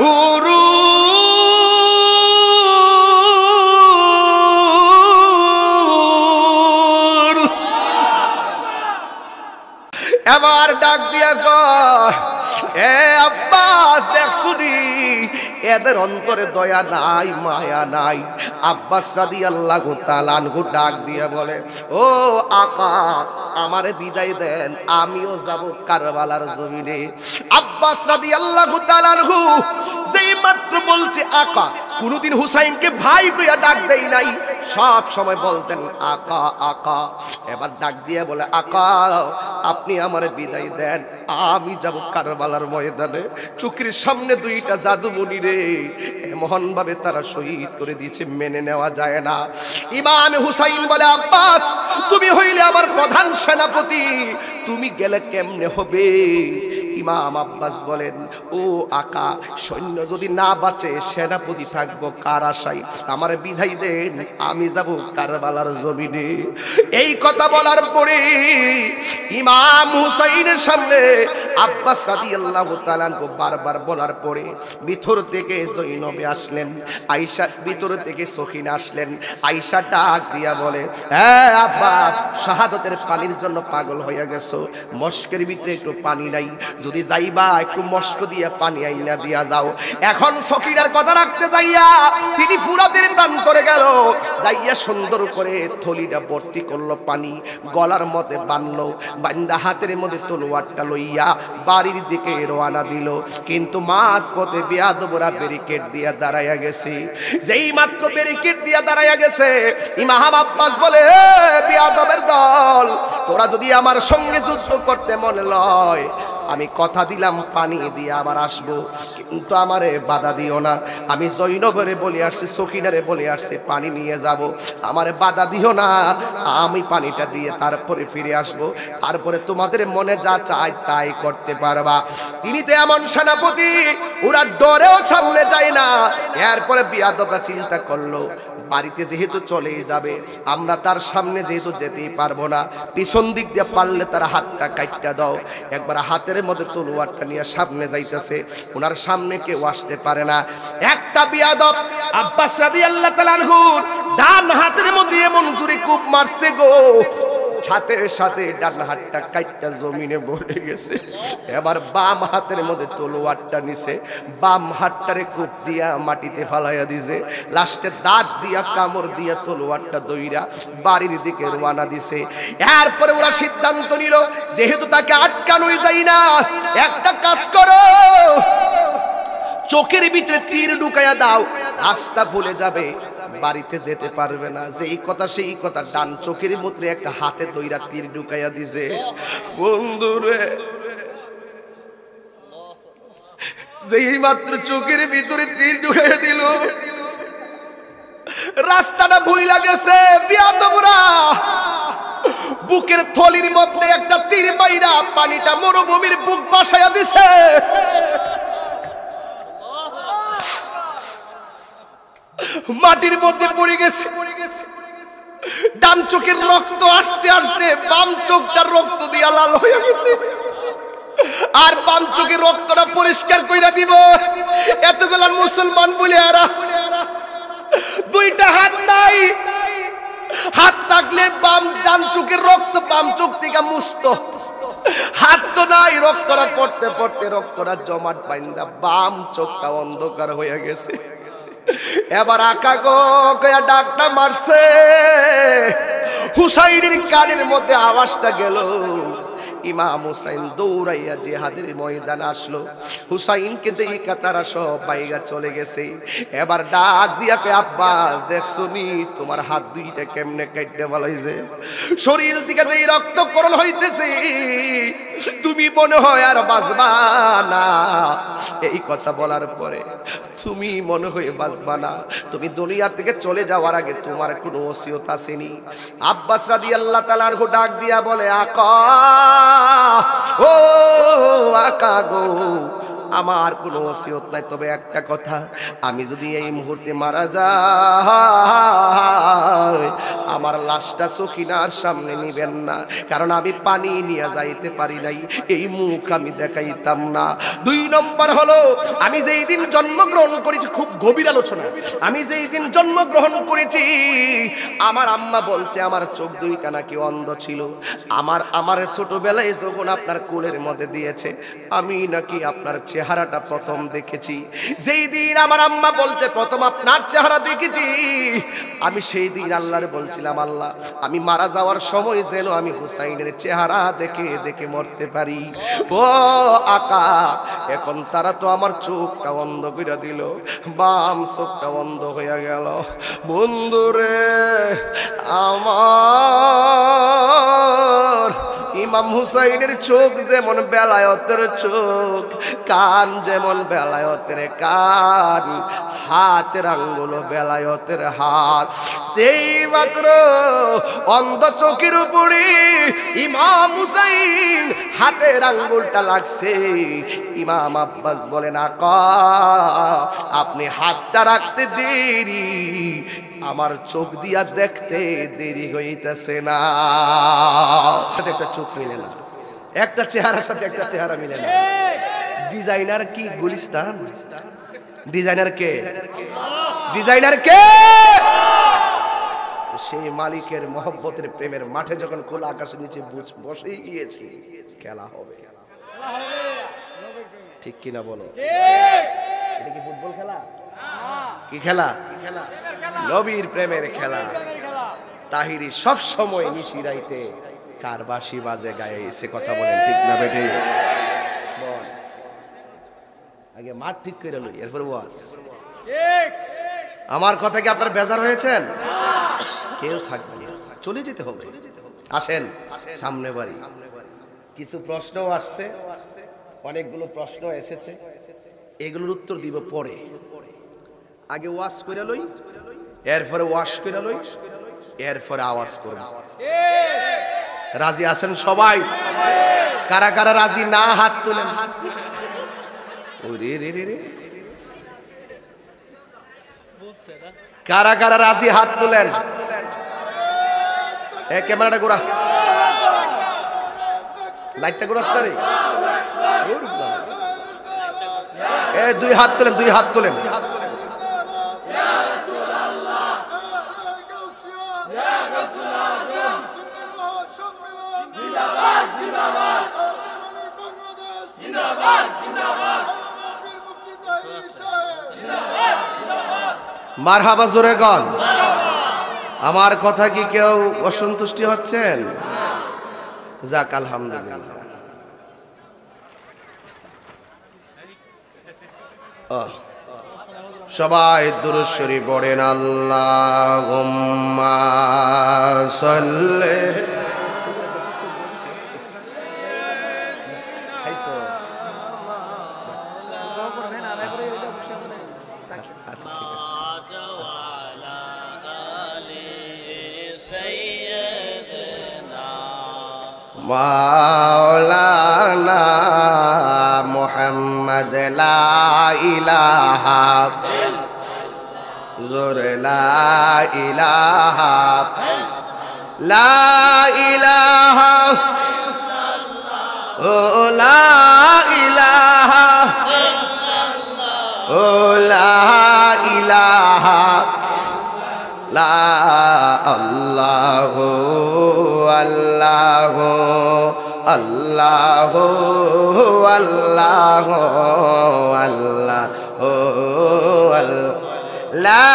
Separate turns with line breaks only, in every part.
উরু এবার ডাক দিয়া কয় এ আব্বাস দেখছুনি এদের অন্তরে দয়া নাই মায়া নাই। আব্বাস রাদিয়াল্লাহু তাআলা আনহু ডাক দিয়া বলে ও আকা আমারে বিদায় দেন, আমিও যাব কারবালার জমিনে। আব্বাস রাদিয়াল্লাহু তাআলা আনহু যেই মাত্র বলছে আকা, কোনদিন হুসাইনকে ভাই কইয়া ডাক দেই নাই, সব সময় বলতেন আকা আকা। এবার ডাক দিয়ে বলে আকা আপনি আমারে বিদায় দেন, আমি যাব কারবালার ময়দানে। চোখের সামনে দুইটা জাদুমণি রে এমন ভাবে তারা শহীদ করে দিয়েছে, মেনে নেওয়া যায় না। ইমাম হুসাইন বলে আব্বাস তুমি হইলে আমার প্রধান সেনাপতি, তুমি গেলে কেমনে হবে? ইমাম আব্বাস বলেন ও আকা সৈন্য যদি না বাঁচে সেনাপতি থাকবো কার আশায়? আমারে বিদায় দেন, আমি যাব কারবালার জমিনে। এই কথা বলার পরে ইমাম হুসাইনের সামনে আব্বাস রাদিয়াল্লাহু তাআলা বারবার বলার পরে ভিতর থেকে জৈনবে আসলেন, আয়েশা ভিতর থেকে সখিনা আসলেন। আয়েশা ডাক দিয়া বলে হ্যাঁ আব্বাস শাহাদাতের পানির জন্য পাগল হয়ে গেছো, মস্কের ভিতরে একটু পানি নাই, যদি যাইবা একটু মস্ক দিয়া পানি আইনা দিয়া যাও। এখন সখিনার কথা রাখতে যাইয়া তিনি ফুরাতের প্রাণ করে গেল, যাইয়া সুন্দর করে থলিটা ভর্তি করলো পানি, গলার মধ্যে বানলো, বান্দা হাতের মধ্যে তলোয়ারটা লইয়া বাড়ির দিকে রওনা দিল। কিন্তু মাঝ পথে বেয়াদবরা ব্যারিকেড দিয়া দাঁড়াইয়া গেছে। যেই মাত্র ব্যারিকেড দিয়া দাঁড়াইয়া গেছে ইমাম আব্বাস বলে বেয়াদবের দল, তোরা যদি আমার সঙ্গে যুদ্ধ করতে মনে লয় আমি কথা দিলাম পানি দিয়ে আবার আসবো, কিন্তু আমারে বাধা দিও না। আমি জৈনবরে বলে আসছি, সখিনারে বলে আসছি পানি নিয়ে যাব, আমারে বাধা দিও না, আমি পানিটা দিয়ে তারপরে ফিরে আসবো, তারপরে তোমাদের মনে যা চাই তাই করতে পারবা। তিনি তো এমন সেনাপতি ওরা ডরেও সামনে যায় না। এরপরে বিয়াদবরা চিন্তা করলো বাড়িতে যেহেতু চলেই যাবে, আমরা তার সামনে যেহেতু যেতেই পারবো না, পিছন দিক দিয়ে পারলে তার হাতটা কাটটা দাও। একবার হাতের মধ্যে তলোয়ারটা নিয়ে সামনে যাইতেছে, ওনার সামনে কেউ আসতে পারে না। একটা বিয়াদব আব্বাস রাদিয়াল্লাহু তাআলা আনহু ডান হাতের মধ্যে এমন জোরে কূপ মারছে গো, সাথে সাথে ডান হাতটা কাটটা জমিনে পড়ে গেছে। এবার বাম হাতের মধ্যে তলোয়ারটা নিছে, বাম হাতটারে কূপ দিয়া মাটিতে ফালাইয়া দিছে, লাস্টে দাঁত দিয়া কামড় দিয়া তলোয়ারটা দইরা বাড়ির দিকে রওনা দিছে। এরপরে ওরা সিদ্ধান্ত নিল যেহেতু তাকে আটকানোই যায় না, একটা কাজ করো চোখের ভিতরে তীর ঢুকাইয়া দাও, রাস্তা ভুলে যাবে, বাড়িতে যেতে পারবে না। যেই কথা সেই কথা, ডান চোখের মধ্যে একটা হাতে দইরা তীর ঢুকাইয়া দিছে। বন্ধুরে যেই মাত্র চোখের ভিতরে তীর ঢুকাইয়া দিল, রাস্তাটা ভুইলা গেছে। বিয়াদবরা বুকের থলির মধ্যে একটা তীর মাইরা পানিটা মরুভূমির বুক বাসায়া দিছে। মাটির মধ্যে পড়ে গেছে। ডান চোখের রক্ত আসতে আসতে বাম চোখটার রক্ত দিয়া লাল হয়ে গেছে। আর বাম চোখের রক্তটা পরিষ্কার কইরা দিব। এতগুলা মুসলমান বলে আরা দুইটা হাত নাই, হাত থাকলে বাম ডান চোখের রক্ত বাম চোখ থেকে মুছত, হাত তো নাই, রক্তটা পড়তে পড়তে রক্তটা জমাট বাইন্দা বাম চোখটা অন্ধকার হয়ে গেছে। এবার আকা গো কয়া ডাকটা মারছে, হুসাইনের কানের মধ্যে আওয়াজটা গেল। ইমাম হুসাইন দৌড়াইয়া জিহাদের ময়দানে আসলো। হুসাইনকে দেখে তারা সব বাইগা চলে গেছে। এবার ডাক দিয়া কয় আব্বাস দেখছনি তোমার হাত দুইটা কেমনে কাটতে বলাইছে, শরীর থেকে যেই রক্তকরণ হইতেছে তুমি মনে হয় আর বাঁচবা না। এই কথা বলার পরে তুমি মনে হয় বাঁচবা না, তুমি দুনিয়া থেকে চলে যাওয়ার আগে তোমার কোনো ওসিয়ত আসেনি। আব্বাস রাদিয়াল্লাহু তাআলা আনহু ডাক দিয়া বলে আকা ও আকা গো, আমার কোনো ওসিয়ত নাই, তবে একটা কথা, আমি যদি এই মুহূর্তে মারা যাই আমার লাশটা সখিনার সামনে নিবেন না, কারণ আমি পানি নিয়ে যাইতে পারি নাই, এই মুখ আমি দেখাইতাম না। 2 নম্বর হলো, আমি যেই দিন জন্মগ্রহণ করেছি, খুব গভীর আলোচনা, আমি যেই দিন জন্মগ্রহণ করেছি আমার আম্মা বলছে আমার চোখ 2টা নাকি অন্ধ ছিল। আমার ছোটবেলায় যখন আপনার কোলের মধ্যে দিয়েছে আমি নাকি আপনার চেহারাটা প্রথম দেখেছি। যেই দিন আমার আম্মা বলছে প্রথম আপনার চেহারা দেখেছি, আমি সেই দিন আল্লাহরে বলছিলাম, আল্লাহ আমি মারা যাওয়ার সময় যেন আমি হুসাইনের চেহারা দেখে দেখে মরতে পারি। ও আকা, এখন তারা তো আমার চোখটা বন্ধ করে দিল, বাম চোখটা বন্ধ হয়ে গেল। বন্ধুরে আমার ইমাম হুসাইনের চোখ যেমন বেলায়েতের চোখ, কান যেমন বেলায়েতের কান, হাতের আঙ্গুল বেলায়েতের হাত। সেই মাত্র অন্ধ চোখের উপরে ইমাম হুসাইন হাতের আঙ্গুলটা লাগছে। ইমাম আব্বাস বলেন, আকা আপনি হাতটা রাখতে দেরি, আমার চোখ দিয়া দেখতে দেরি হইতেছে না। একটা চোখ মিলে না, একটা চেহারার সাথে একটা চেহারা মিলে না। ডিজাইনার কি গুলিস্তান? ডিজাইনার কে? ডিজাইনার কে? সেই মালিকের মহব্বতের প্রেমের মাঠে যখন খোলা আকাশের নিচে বসেই গিয়েছে, খেলা হবে। ঠিক কিনা বলো? এটা কি ফুটবল খেলা? কি খেলা? নবীর প্রেমের খেলা। তাহিরি সব সময় নিশিরাইতে কার বাঁশি বাজে গায়ে এসে কথা বলেন, ঠিক না বেটে? বল, আগে মাঠ ঠিক করে লই, এরপর ওয়াজ। আমার কথা কি আপনার বেজার হয়েছেন? কেউ থাকবে না, চলে যেতে হবে। আসেন সামনে বাড়ি। কিছু প্রশ্নও আসছে, অনেকগুলো প্রশ্ন এসেছে, এগুলোর উত্তর দিব পরে। আগে ওয়াজ করে লই, এরপরে ওয়াশ করে লই, এরপরে আওয়াজ করব। রাজি আছেন সবাই? কারা কারা রাজি না হাত তুলেন। ওরে রে রে রে, কারা কারা রাজি হাত তুলেন। এ ক্যামেরাটা ঘোরা, লাইটটা ঘোরাস না রে। এ 2 হাত তুলেন, 2 হাত তুলেন। মারহাবা, জোরে গন। আমার কথা কি কেউ অসন্তুষ্টি হচ্ছেন? যাক, আলহামদুলিল্লাহ। সবাই দুরূদ শরীফ পড়েন। আল্লাহুম্মা সাল্লি। আচ্ছা ঠিক আছে। মাওলানা মুহাম্মদ লা ইলাহা জোরে লা ইলাহা, লা ইলাহা, ও লা ইলাহা, ও লা ইলাহা, লা আল্লাহু আল্লাহু আল্লাহু আল্লাহু আল্লাহু লা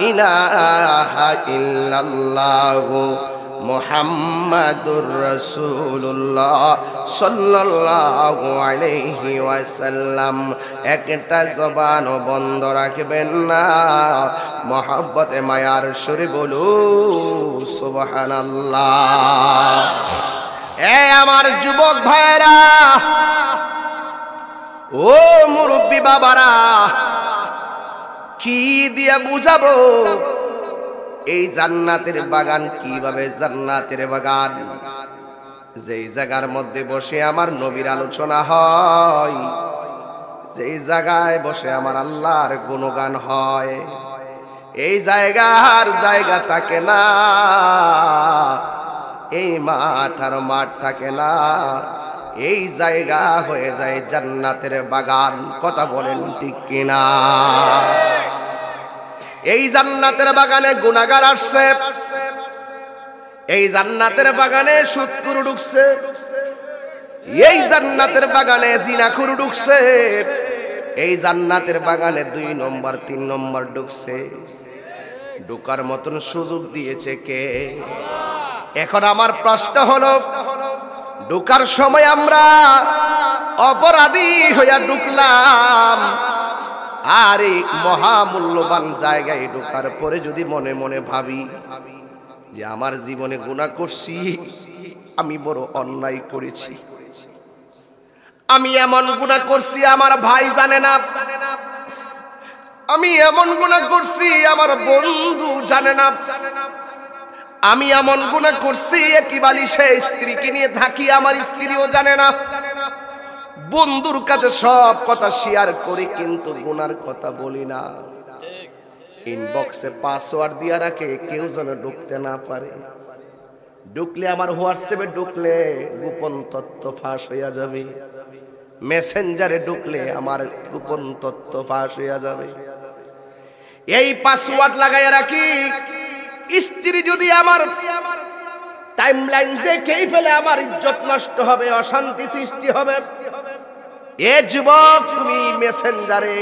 ইলাহা ইল্লাল্লাহু মুহাম্মাদুর রাসূলুল্লাহ সাল্লাল্লাহু আলাইহি ওয়াসাল্লাম। একটা জবানও বন্ধ রাখবেন না, মহব্বতে মায়ার সুরে বলু সুবহানাল্লাহ। এ আমার যুবক ভাইরা, ও মুরব্বী বাবারা, কি দিয়া বুঝাবো এই জান্নাতের বাগান? কিভাবে জান্নাতের বাগান? যেই জায়গার মধ্যে বসে আমার নবীর আলোচনা হয়, যেই জায়গায় বসে আমার আল্লাহর গুণগান হয়, এই জায়গার জায়গা থাকে না, এই মাঠ আর মাঠ থাকে না, এই জায়গা হয়ে যায় জান্নাতের বাগান। কথা বলেন ঠিক কিনা? এই জান্নাতের বাগানে গুনাহগার আসছে, এই জান্নাতের বাগানে সুদখোর ঢুকছে, এই জান্নাতের বাগানে জিনাখোর ঢুকছে, এই জান্নাতের বাগানে 2 নম্বর 3 নম্বর ঢুকছে। ঢোকার মতন সুযোগ দিয়েছে কে? এখন আমার প্রশ্ন হলো, ঢোকার সময় আমরা অপরাধী হইয়া ঢুকলাম, আর এই মহামূল্যবান জায়গায় ঢোকার পরে যদি মনে মনে ভাবি যে আমার জীবনে গুনাহ করছি, আমি বড় অন্যায় করেছি, আমি এমন গুনাহ করছি আমার ভাই জানে না, আমি এমন গুনাহ করছি আমার বন্ধু জানে না, আমি এমন গুনাহ করছি একেবারে সে স্ত্রীকে নিয়ে থাকি আমার স্ত্রীও জানে না, বন্ধুর কাছে সব কথা শেয়ার করি কিন্তু গুনার কথা বলি না, ইনবক্সে পাসওয়ার্ড দিয়া রাখে কেউ যেন ঢুকতে না পারে, ঢুকলে আমার হোয়াটসঅ্যাপে ঢুকলে গোপন তথ্য ফাঁস হইয়া যাবে, মেসেঞ্জারে ঢুকলে আমার গোপন তথ্য ফাঁস হইয়া যাবে। এই পাসওয়ার্ড লাগাইয়া রাখি, স্ত্রী যদি আমার টাইমলাইন দেখেই ফেলে আমার ইজ্জত নষ্ট হবে, অশান্তি সৃষ্টি হবে। এ যুবক, তুমি মেসেঞ্জারে,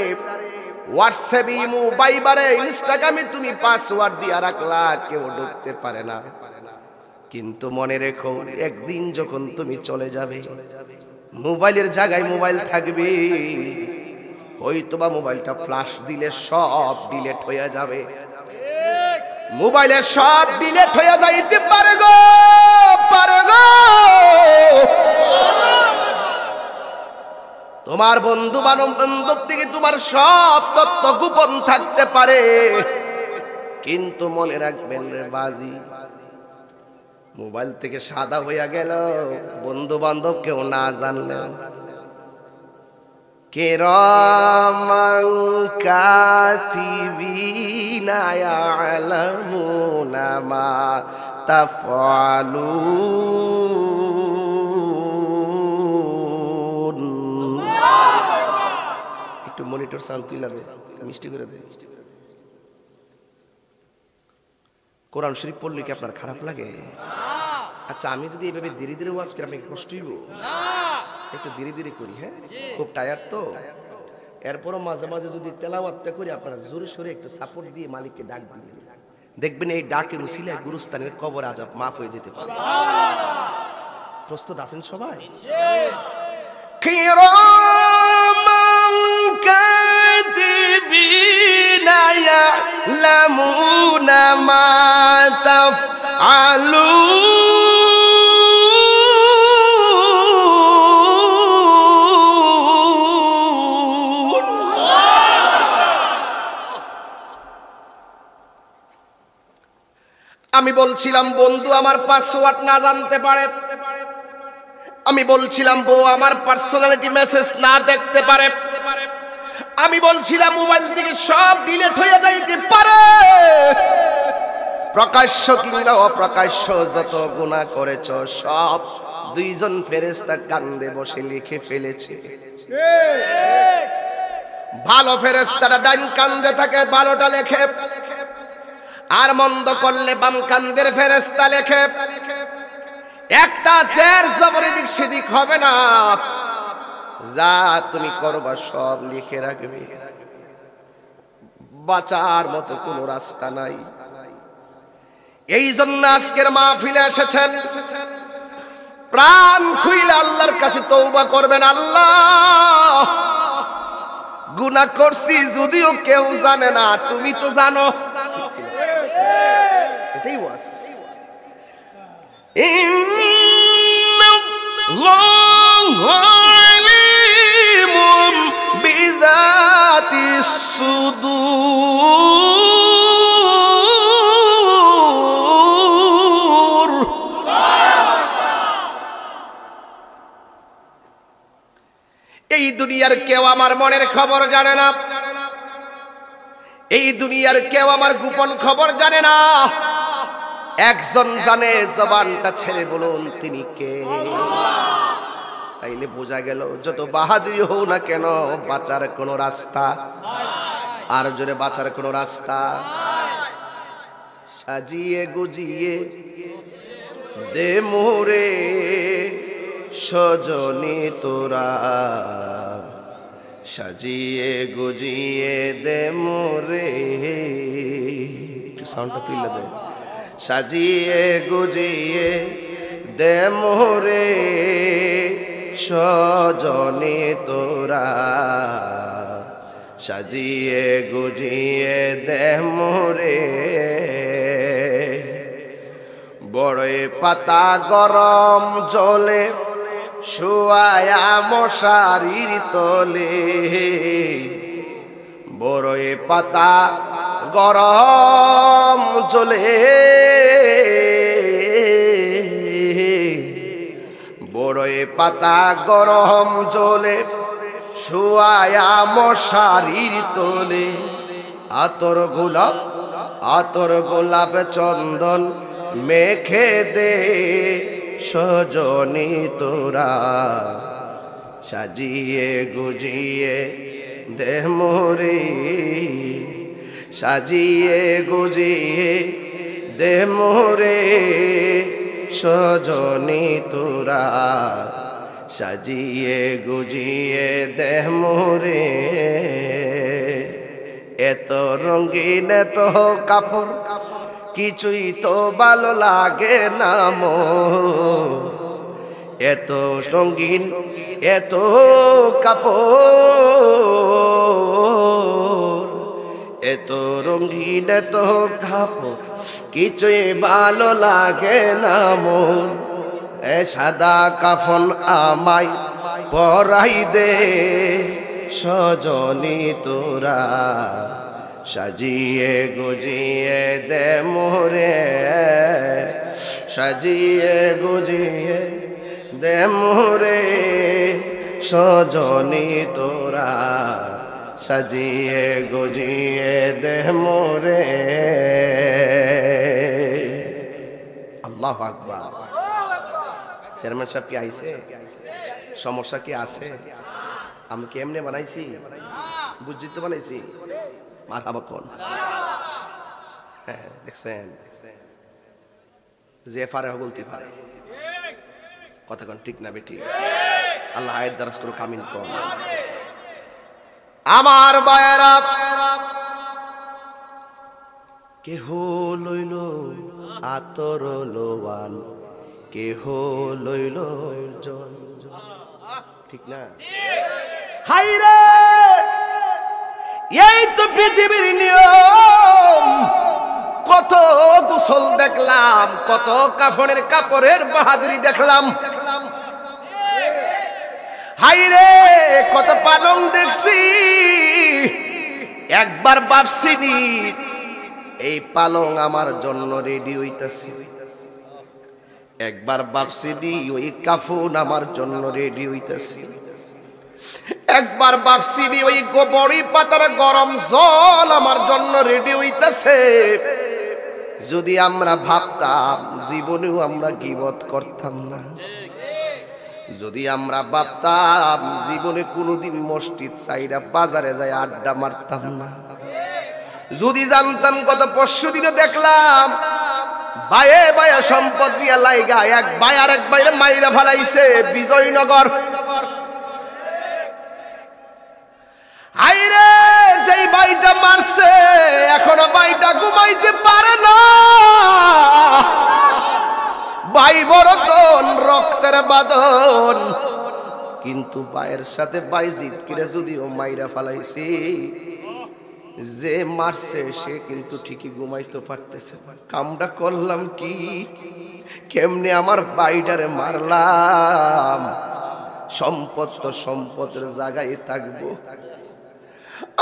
হোয়াটসঅ্যাপে, ইমো, ভাইবারে, ইনস্টাগ্রামে তুমি পাসওয়ার্ড দিয়া রাখলা, কেউ ঢুকতে পারে না, কিন্তু মনে রেখো একদিন যখন তুমি চলে যাবে, মোবাইলের জায়গায় মোবাইল থাকবে, হয়তোবা মোবাইলটা ফ্ল্যাশ দিলে সব ডিলিট হয়ে যাবে, মোবাইলে সব ডিলিট হয়ে যাইতে পারে গো, পারে গো। তোমার বন্ধু বান্ধব থেকে তোমার সব তথ্য গোপন থাকতে পারে, কিন্তু মনে রাখবেন রে বাজি, মোবাইল থেকে সাদা হইয়া গেল, বন্ধু বান্ধব কেউ না জানলে, কিরামান কাতিবিনা ইয়ালামুনা মা তাফআলুন। একটু মনিটর সাউন্ড তুই লাগে, মিষ্টি করে দে। কোরআন শরীফ পড়লে কি আপনার খারাপ লাগে? আচ্ছা, আমি যদি এইভাবে ধীরে ধীরে ওয়াজ করি আপনাকে কষ্ট হইব? একটু ধীরে ধীরে করি, হ্যাঁ, খুব টায়ার্ড তো। এরপরও মাঝে মাঝে যদি তেলাওয়াতটা করি আপনারা জোরে সোরে একটু সাপোর্ট দিয়ে মালিককে ডাক দিবেন, দেখবেন এই ডাকের উসিলায় গুরুস্থানের কবর আযাব মাফ হয়ে যেতে পারে। প্রস্তুত আছেন সবাই? কিরামান কাতিবিনা ইয়ালামুনা মা তাফআলুন। আমি বলছিলাম বন্ধু আমার পাসওয়ার্ড না জানতে পারে, আমি বলছিলাম বউ আমার পার্সোনালিটি মেসেজ না দেখতে পারে, আমি বলছিলাম মোবাইল থেকে সব ডিলিট হয়ে যাইতে পারে। প্রকাশ্য কিংবা অপ্রকাশ্য যত গুনাহ করেছো সব 2 জন ফেরেশতা কান্দে বসে লিখে ফেলেছে। ভালো ফেরেশতারা ডান কান্দে থাকে, ভালোটা লেখে, আর মন্দ করলে বাম কান্দের ফেরেশতা লেখে। একটা জের জবর এদিক সেদিক হবে না, যা তুমি করবা সব লিখে রাখবে, বাঁচার মতো কোনো রাস্তা নাই। এই জন্য আজকের মাহফিলে এসেছেন, প্রাণ খুইলে আল্লাহর কাছে তওবা করবেন। আল্লাহ, গুনাহ করছি যদিও কেউ জানে না, তুমি তো জানো। এটাই ওয়াজ। ইন্নাল্লাহু আলিমুম বিযাতিস সুদূর। এই দুনিয়ার কেউ আমার মনের খবর জানে না, এই দুনিয়ার কেউ আমার গোপন খবর জানে না। একজন জানে, জবানটা ছেড়ে বলুন তিনি কে। তাইলে বোঝা গেল যত বাহাদুরি হও না কেন, বাঁচার কোনো রাস্তা, আর জোরে বাঁচার কোনো রাস্তা। সাজিয়ে গুজিয়ে দে মোরে সজনী তোরা, সাজিয়ে গুজিয়ে দে মোরে, একটু সাউন্ডটা তুলে দে। সাজিয়ে গুজিয়ে দে মোরে সজনী তোরা, সাজিয়ে গুজিয়ে দে মোরে। বড়ই পাতা গরম জলে শুয়ায়া মশারির তলে, বড়ই পাতা গরম জলে, বড়ই পাতা গরম জলে শুয়ায়া মশারির তলে। আতর গোলাপ চন্দন মেখে দে সজনী তোরা, সাজিয়ে গুজিয়ে দে মোরে, সাজিয়ে গুজিয়ে দে মোরে সজনী তোরা, সাজিয়ে গুজিয়ে দে মোরে। এত রঙিন এত কাপড় কিছুই তো ভালো লাগে না মো, এত রঙিন এত কাপড়, এত রঙিন এত কাপড় কিছুই ভালো লাগে না মন। এ সাদা কাফন আমায় পরাই দে সজনী তোরা, সাজিয়ে গুজিয়ে দে মোরে, সাজিয়ে গুজিয়ে দে মোরে সজনী তোরা, সাজিয়ে গুজিয়ে দে মোরে। আল্লাহু আকবার। চেয়ারম্যান সাহেব কি আইছে? সমস্যা কি আছে? আমি কি এমনি বানাইছি? বুঝছি তো বানাইছি। মারহাবা কোন? দেখছেন যে পারে বলতে পারে, কথা কোন ঠিক না বেটি? আল্লাহ আয়াত দারাজ করো কামিল কোন। আমার বায়রা কেহ লইল আতর লোয়ান, কেহ লইল জল, ঠিক না? হাইরে এই তো পৃথিবীর নিয়ম। কত গোসল দেখলাম, কত কাফনের কাপড়ের বাহাদুরি দেখলাম। হাইরে কত পালং দেখছি, একবার ভাবছিনি এই পালং আমার জন্য রেডি হইতাছে, একবার ভাবছিনি ওই কাফন আমার জন্য রেডি হইতাছে, একবার ভাবছিনি ওই গোবরি পাতার গরম জল আমার জন্য রেডি হইতাছে। যদি আমরা ভাবতাম জীবনেও আমরা গীবত করতাম না, যদি আমরা ভাবতাম জীবনে কোনোদিন মসজিদ চাইরা বাজারে যায় আড্ডা মারতাম না, যদি জানতাম কত পরশুদিনও দেখলাম বায়ে বায়ে সম্পদ দিয়া লাইগা এক ভাই আর এক ভাইরে মাইরা ফেলাইছে বিজয়নগর। আইরে যেই ভাইটা মারছে এখনো ভাইটা ঘুমাইতে পারে না, ভাই বরতন রক্তের বাঁধন, কিন্তু ভাইয়ের সাথে ভাই জিদ করে যদিও মাইরা ফেলাইছে, যে মারছে সে কিন্তু ঠিকই ঘুমাইতে পারতেছে। কামটা করলাম কি, কেমনে আমার ভাইটারে মারলাম? সম্পদ তো সম্পদের জায়গায় থাকবো,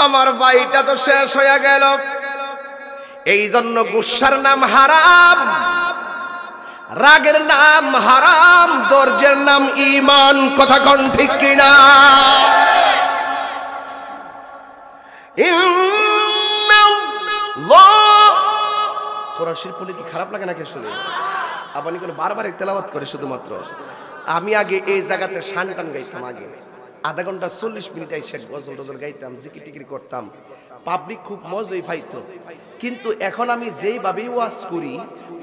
আমার ভাইটা তো শেষ হয়ে গেল। এই জন্য গুসার নাম হারাম, রাগের নাম হারাম, ধৈর্যের নাম ঈমান। কথা কোন ঠিক কিনা? কোরআন শরীফ পড়লে কি খারাপ লাগে নাকি শুনে? আপনি কোনো বারবার তেলাওয়াত করে শুধুমাত্র। আমি আগে এই জায়গাতে শান টান গাইতাম, আগে আধা ঘন্টা 40 মিনিট এসে গজল টজল গাইতাম, জিকির টিকির করতাম, পাবলিক খুব মজাই পাইতো। কিন্তু এখন আমি যেইভাবেই ওয়াজ করি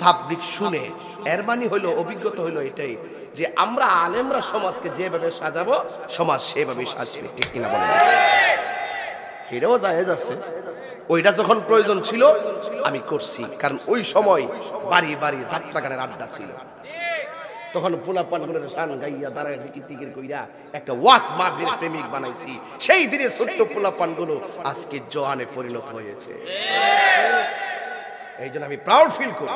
পাবলিক শুনে, এর মানে হইলো অভিজ্ঞতা হইলো এটাই যে আমরা আলেমরা সমাজকে যেভাবে সাজাবো সমাজ সেভাবেই সাজবে, ঠিক কিনা বলেন? এটাও জায়েজ আছে। ওইটা যখন প্রয়োজন ছিল আমি করছি, কারণ ওই সময় বাড়ি বাড়ি যাত্রা গানের আড্ডা ছিল। তখন পোলাপানগুলোর শান গাইয়া দাঁড়ায় জিকির টিকির কইরা একটা ওয়াজ মাহফিল প্রেমিক বানাইছি। সেই দিনে ছোট্ট পোলাপানগুলো আজকে জওয়ানে পরিণত হয়েছে। এই জন্য আমি প্রাউড ফিল করি,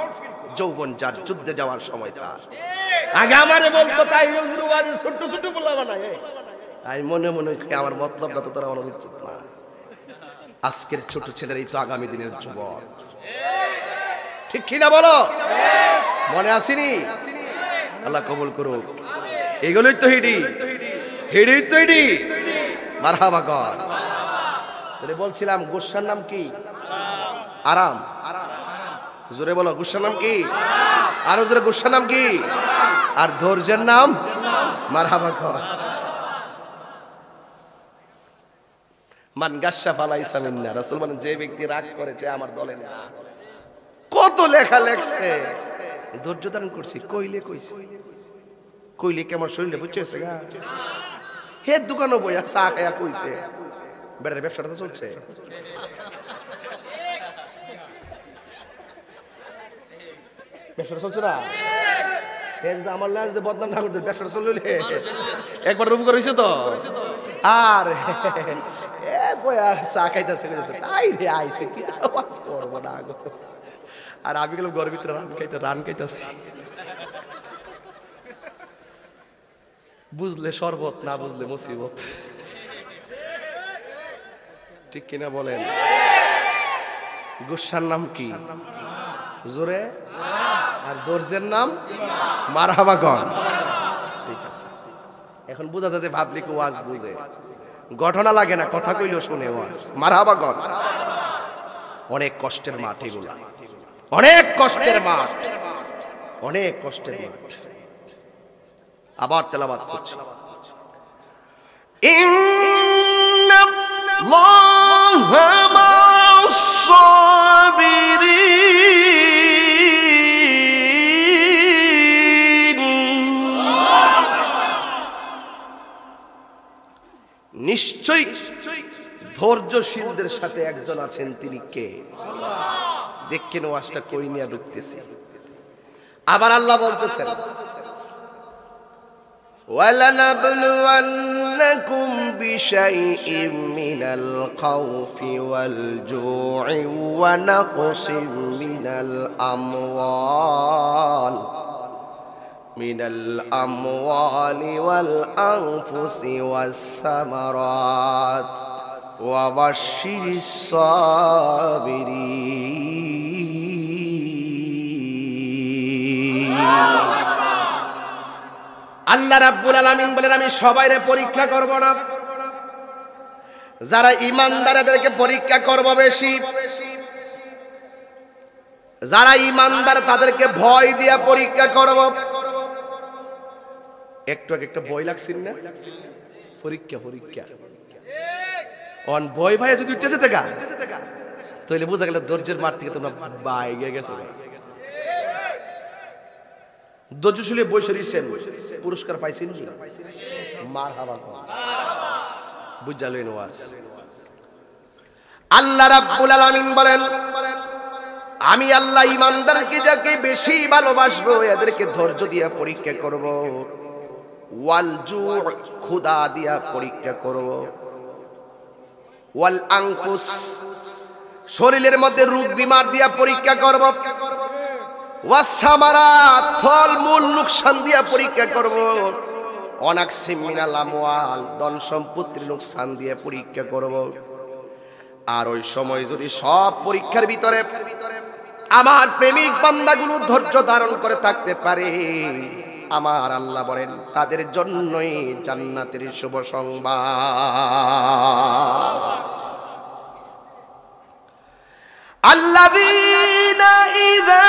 যৌবন যার যুদ্ধে যাওয়ার সময় তার। আগে আমারে বলতো তাই ওয়াজে ছোট্ট ছোট্ট পোলা বানায়, আমি মনে মনে আমার মতলবটা তো তারা আমার উচিত না। আজকের ছোট ছেলেরাই তো আগামী দিনের যুবক, ঠিক কিনা বলো? মনে আসেনি? আল্লাহ কবুল করুক। এগুলোই তো হিডি তো হিডি। মারহাবা কর। বলছিলাম গুসার নাম কি? আরাম। জোরে বলো, গুসার নাম কি? আরো জোরে, গুসার নাম কি? আর ধৈর্যের নাম? মারহাবা কর। মান গাসসা ফালাইসা মিন্না, রাসূল বলেন যে ব্যক্তি রাগ করেছে আমার দলে না। কত লেখা লেখছে, ধৈর্য ধারণ করছি। কইলে কইছে, কইলে কি আমার শরীরে বুঝছে গা? হে দোকানে বইয়া চা খায়া কইছে, বেটার ব্যবসাটা তো চলছে। ব্যবসাটা চলছে না? আমার লাশ বদনাম না করতে, ব্যবসাটা চললে একবার রূপ করেছে তো। আর চা খাইতেছে, তাই রে আইছে কি আওয়াজ করবো না। আর আমি গেলাম ঘরের ভিতরে রান খাইতেছি। বুঝলে শরবত, না বুঝলে মুসিবত, ঠিক কিনা বলেন? গুসার নাম কি? জোরে। আর ধৈর্যের নাম? মারহাবা গণ। ঠিক আছে, এখন বোঝা যায় যে পাবলিক ওয়াজ বুঝে, ঘটনা লাগে না, কথা কইলেও শুনে ওয়াজ। মারহাবা গণ। অনেক কষ্টের মাঠ এগুলা, অনেক কষ্টের মাঠ, অনেক কষ্টের মাঠ। আবার তেলাওয়াত করছি। ইন্নাল্লাহা মা'আস সাবিরিন, নিশ্চয়ই ধৈর্যশীলদের সাথে একজন আছেন, তিনি কে? দেখেন ওয়াজটা কই নিয়ে ঢুকতেছি। আবার আল্লাহ বলতেছেন وَلَنَبْلُوَنَّكُمْ بِشَيْءٍ مِّنَ الْخَوْفِ وَالْجُوعِ وَنَقْصٍ مِّنَ الْأَمْوَالِ وَالْأَنفُسِ وَالثَّمَرَاتِ وَبَشِّرِ الصَّابِرِينَ। আল্লাহ রাব্বুল আলামিন বলেন আমি সবাইরে পরীক্ষা করব না, যারা ঈমানদারদেরকে পরীক্ষা করব বেশি। যারা ঈমানদার তাদেরকে ভয় দিয়া পরীক্ষা করব। একটু একটা ভয় লাগছিল না? পরীক্ষা পরীক্ষা অন ভয় ভাই যদি উঠে যেতে গা, তাহলে বোঝা গেল ধৈর্যের মাঠ থেকে তোমরা বাইরে গেছো। ধৈর্যশীলে বসে রইছেন, পুরস্কার পাইছেন। মারহাবা বুঝালেন ওয়াজ। আল্লাহ রাব্বুল আলামিন বলেন আমি আল্লাহ ঈমানদারকে যাকে বেশি ভালোবাসবো এদেরকে ধৈর্য দিয়া পরীক্ষা করব। ওয়াল জু' ক্ষুধা দিয়া পরীক্ষা করব। ওয়াল আনফুস শরীরের মধ্যে রোগ বিমার দিয়া পরীক্ষা করব। ওয়াসামারাত ফলমূল লোকসান দিয়া পরীক্ষা করব। অনাকসিম মিনাল আমওয়াল ধন সম্পত্তির লোকসান দিয়ে পরীক্ষা করব। আর ওই সময় যদি সব পরীক্ষার ভিতরে আমার প্রেমিক বান্দাগুলো ধৈর্য ধারণ করে থাকতে পারে, আমার আল্লাহ বলেন তাদের জন্যই জান্নাতের শুভ সংবাদ। আল্লাযীনা ইযা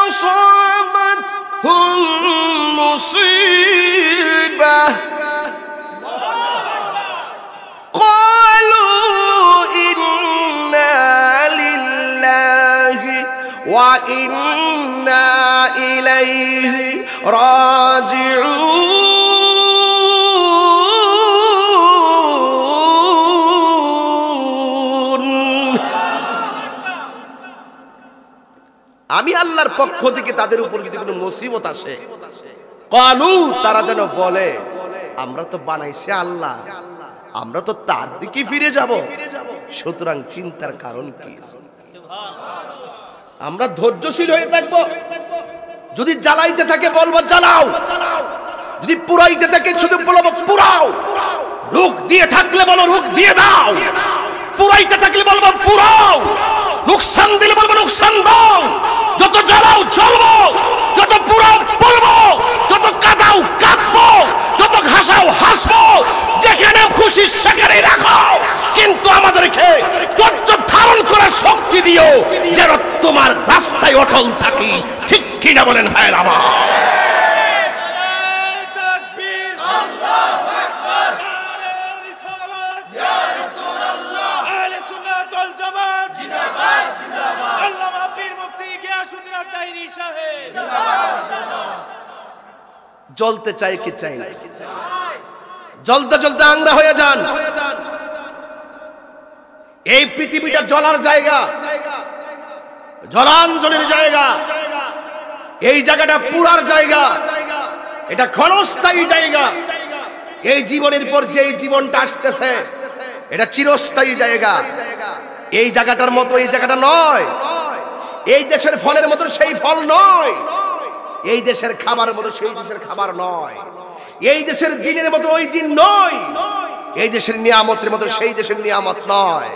আসাবাতহুম মুসিবাহ ক্বালু ইন্না লিল্লাহি ওয়া ইন্না ইলাইহি রাজিউন। আমি আল্লাহর পক্ষ থেকে তাদের উপর যদি কোনো মুসিবত আসে, ক্বালু তারা যেন বলে আমরা তো বানাইছে আল্লাহ, আমরা তো তার দিকে ফিরে যাব, সুতরাং চিন্তার কারণ কি? আমরা ধৈর্যশীল হয়ে থাকব। যদি জ্বালাইতে থাকে বলবো জ্বালাও, যদি পুরাইতে থাকে শুধু বলবো পুরাও, রুখ দিয়ে থাকলে বলো রুখ দিয়ে দাও, পুরাইতে থাকলে বলবো পুরাও, নুকসান দিলে বলবো নুকসান দাও। যত জ্বালাও জ্বলবো, যত পুরাও পড়বো, যত কাঁদাও কাঁদবো, যত হাসাও হাসবো, যেখানে খুশি সেখানে রাখো, কিন্তু আমাদেরকে ধৈর্য ধারণ করার শক্তি দিও যেন তোমার রাস্তায় অটল থাকি। ঠিক কিনা বলেন হায় আমার? জ্বলতে চাই কি চাই না? জ্বলতে জ্বলতে আংরা হয়ে যান। এই পৃথিবীটা জ্বলার জায়গা, জলাঞ্জলির জায়গা, এই জায়গাটা পুরার জায়গা, এটা ক্ষণস্থায়ী জায়গা। এই জীবনের পর যেই জীবনটা আসতেছে এটা চিরস্থায়ী জায়গা। এই জায়গাটার মতো এই জায়গাটা নয়, এই দেশের ফলের মতো সেই ফল নয়, এই দেশের খাবারের মতো সেই দেশের খাবার নয়, এই দেশের দিনের মতো ওই দিন নয়, এই দেশের নিয়ামতের মতো সেই দেশের নিয়ামত নয়।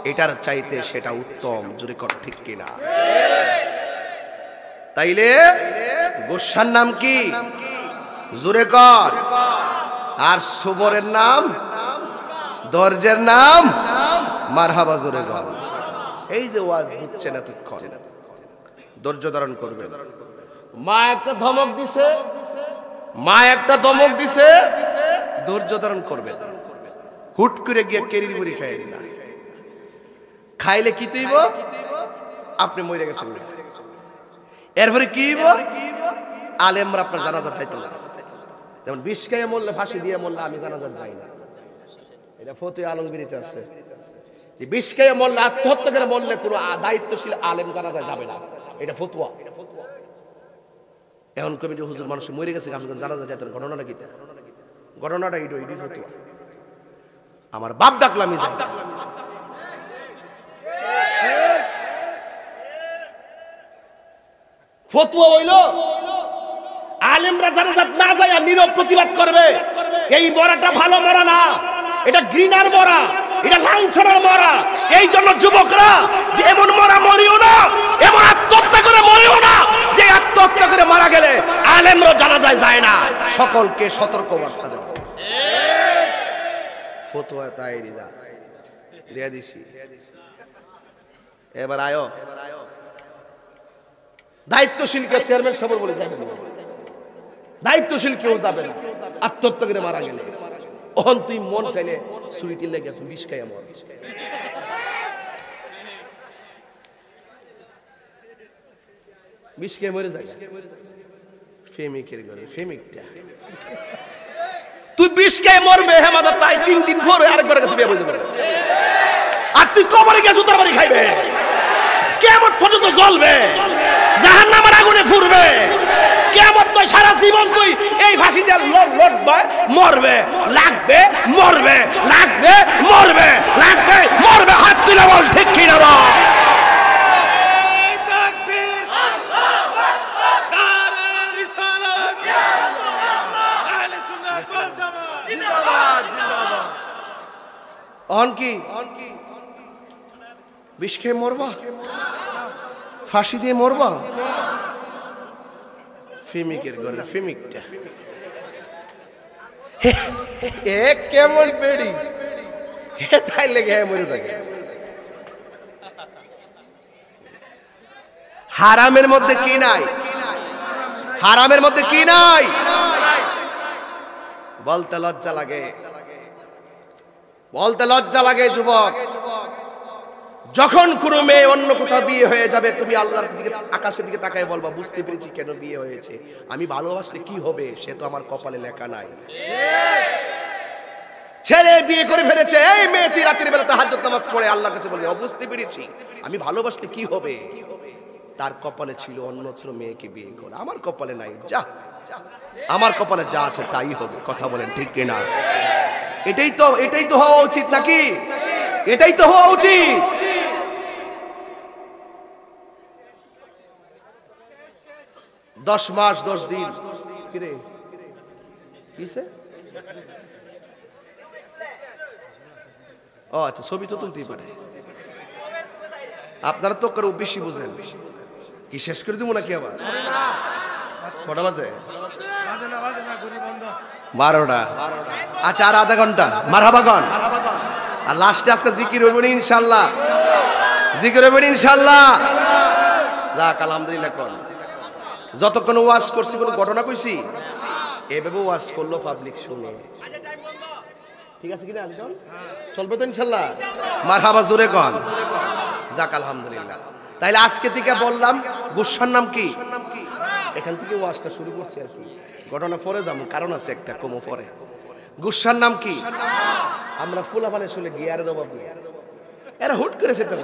এটার চাইতে সেটা উত্তম। জোরে কর ঠিক কিনা? তাইলে গোসার নাম কি? জোরে কর। আর সুবরের নাম, দরজের নাম মারহাবা। জোরে কর। এই যে ওয়াজ বুঝছেন এতক্ষণ, ধৈর্য ধারণ করবেন। মা একটা ধমক দিছে, মা একটা ধমক দিছে, ধৈর্য ধারণ করবে। হুট করে গিয়ে কেরির বুড়ি খাইল না, খাইলে কি তুইব? আপনি মরে গেছেন। এরপরে কি আলেমরা আপনার জানাজা চাইতো না। যেমন বিষ খাইয়ে মরলে, ফাঁসি দিয়ে মরলে আমি জানাজা যাই না, এটা ফতোয়া আলমগীরিতে আছে। বিষ খাইয়ে মরলে, আত্মহত্যা করে মরলে কোনো দায়িত্বশীল আলেম জানাজা যাবে না, এটা ফতোয়া। এখন কমিটি হুজুর মানুষ মরে গেছে জানাজা যাইতো না, ঘটনাটা কি? ঘটনাটা ইডো ইডি ফতোয়া। আমার বাপ ডাকলাম ফতোয়া হইল আলেমরা জানাজাত না যায় নীরব প্রতিবাদ করবে। এই মরাটা ভালো মরা না, এটা ঘৃণার মরা, এটা লাঞ্ছনার মরা। এই জন্য যুবকরা যে এমন মরা মরিও না, এমন আত্মহত্যা করে মরিও না যে আত্মহত্যা করে মারা গেলে আলেমরা জানাজায় যায় না। সকলকে সতর্ক বার্তা দেব। ফতোয়া তাই দিয়া দিছি। এবার আয়ো দায়িত্বশীল কেউ চেয়ারম্যান সাহেব বলে যাবে না, দায়িত্বশীল কেউ যাবে না আত্মহত্যা করে মারা গেলে। ওহন তুই মন চাইলে সুইটি লেগে বিষ খাইয়া মর। বিষ খেয়ে মরে যায় প্রেমিকের ঘরে। প্রেমিকটা তুই বিষ খেয়ে মরবে হেমাদা, তাই 3 দিন পরে আরেকবার কাছে বিয়ে বুঝে পড়েছে। আর তুই কবরে গেছো তোর বাড়ি খাইবে, কিয়ামত পর্যন্ত জ্বলবে, জাহান্নামের আগুনে ফুরবে। কিয়ামত নয়, সারা জীবন তুই এই ফাঁসি দিয়ে লড়বে, মরবে, লাগবে, মরবে, লাগবে, মরবে, লাগবে, মরবে। হাত তুলে বল ঠিক কি না বল? অন কি বিষ খেয়ে মরবা, ফাঁসি দিয়ে মরবা? প্রেমিকের ঘরে প্রেমিকটা কেমন বেড়ি তাই লেগে মরে যায়। হারামের মধ্যে কি নাই? হারামের মধ্যে কি নাই? বলতে লজ্জা লাগে, বলতে লজ্জা লাগে যুবক। যখন কোনো মেয়ে অন্য কোথাও বিয়ে হয়ে যাবে, তুমি আল্লাহর দিকে, আকাশের দিকে তাকায় বলবা, বুঝতে পেরেছি কেন বিয়ে হয়েছে। আমি ভালোবাসলে কি হবে সে তো আমার কপালে লেখা নাই। ছেলে বিয়ে করে ফেলেছে, এই মেয়েটি রাতের বেলা তাহাজ্জুদ নামাজ পড়ে আল্লাহর কাছে বলে, বুঝতে পেরেছি আমি ভালোবাসলে কি হবে। তার কপালে ছিল অন্যত্র মেয়েকে বিয়ে করা, আমার কপালে নাই। যা, আমার কপালে যা আছে তাই হবে। কথা বলেন ঠিক কিনা? এটাই তো হওয়া উচিত নাকি? এটাই তো হওয়া উচিত। দশ মাস 10 দিন কিরে কিসে? ও আচ্ছা, ছবি তো তুলতেই পারে। আপনারা তো কারো বেশি বুঝেন। কি শেষ করে দিব নাকি আবার? কটা বাজে? 12টা। আচ্ছা, আর আধা ঘন্টা মারহাবা গান। আর লাস্টে আজকে জিকির হইব ইনশাআল্লাহ, জিকির হইব ইনশাআল্লাহ। যাক, আলহামদুলিল্লাহ। কোন যতক্ষণ ওয়াজ করছি কোনো ঘটনা কইছি? এভাবে ওয়াজ করলো পাবলিক শুনে, ঠিক আছে কিনা? চলবে তো ইনশাআল্লাহ? মারহাবা, জোরে কোন। যাক, আলহামদুলিল্লাহ। তাইলে আজকে থেকে বললাম গুসার নাম কি? এখান থেকে ওয়াজটা শুরু করছি আর কি। ঘটনা পরে যাবো, কারণ আছে একটা, কমো পরে। গুসার নাম কি? আমরা ফুলাফানে শুনে গিয়ারের অভাব নেই, এরা হুট করে সেটা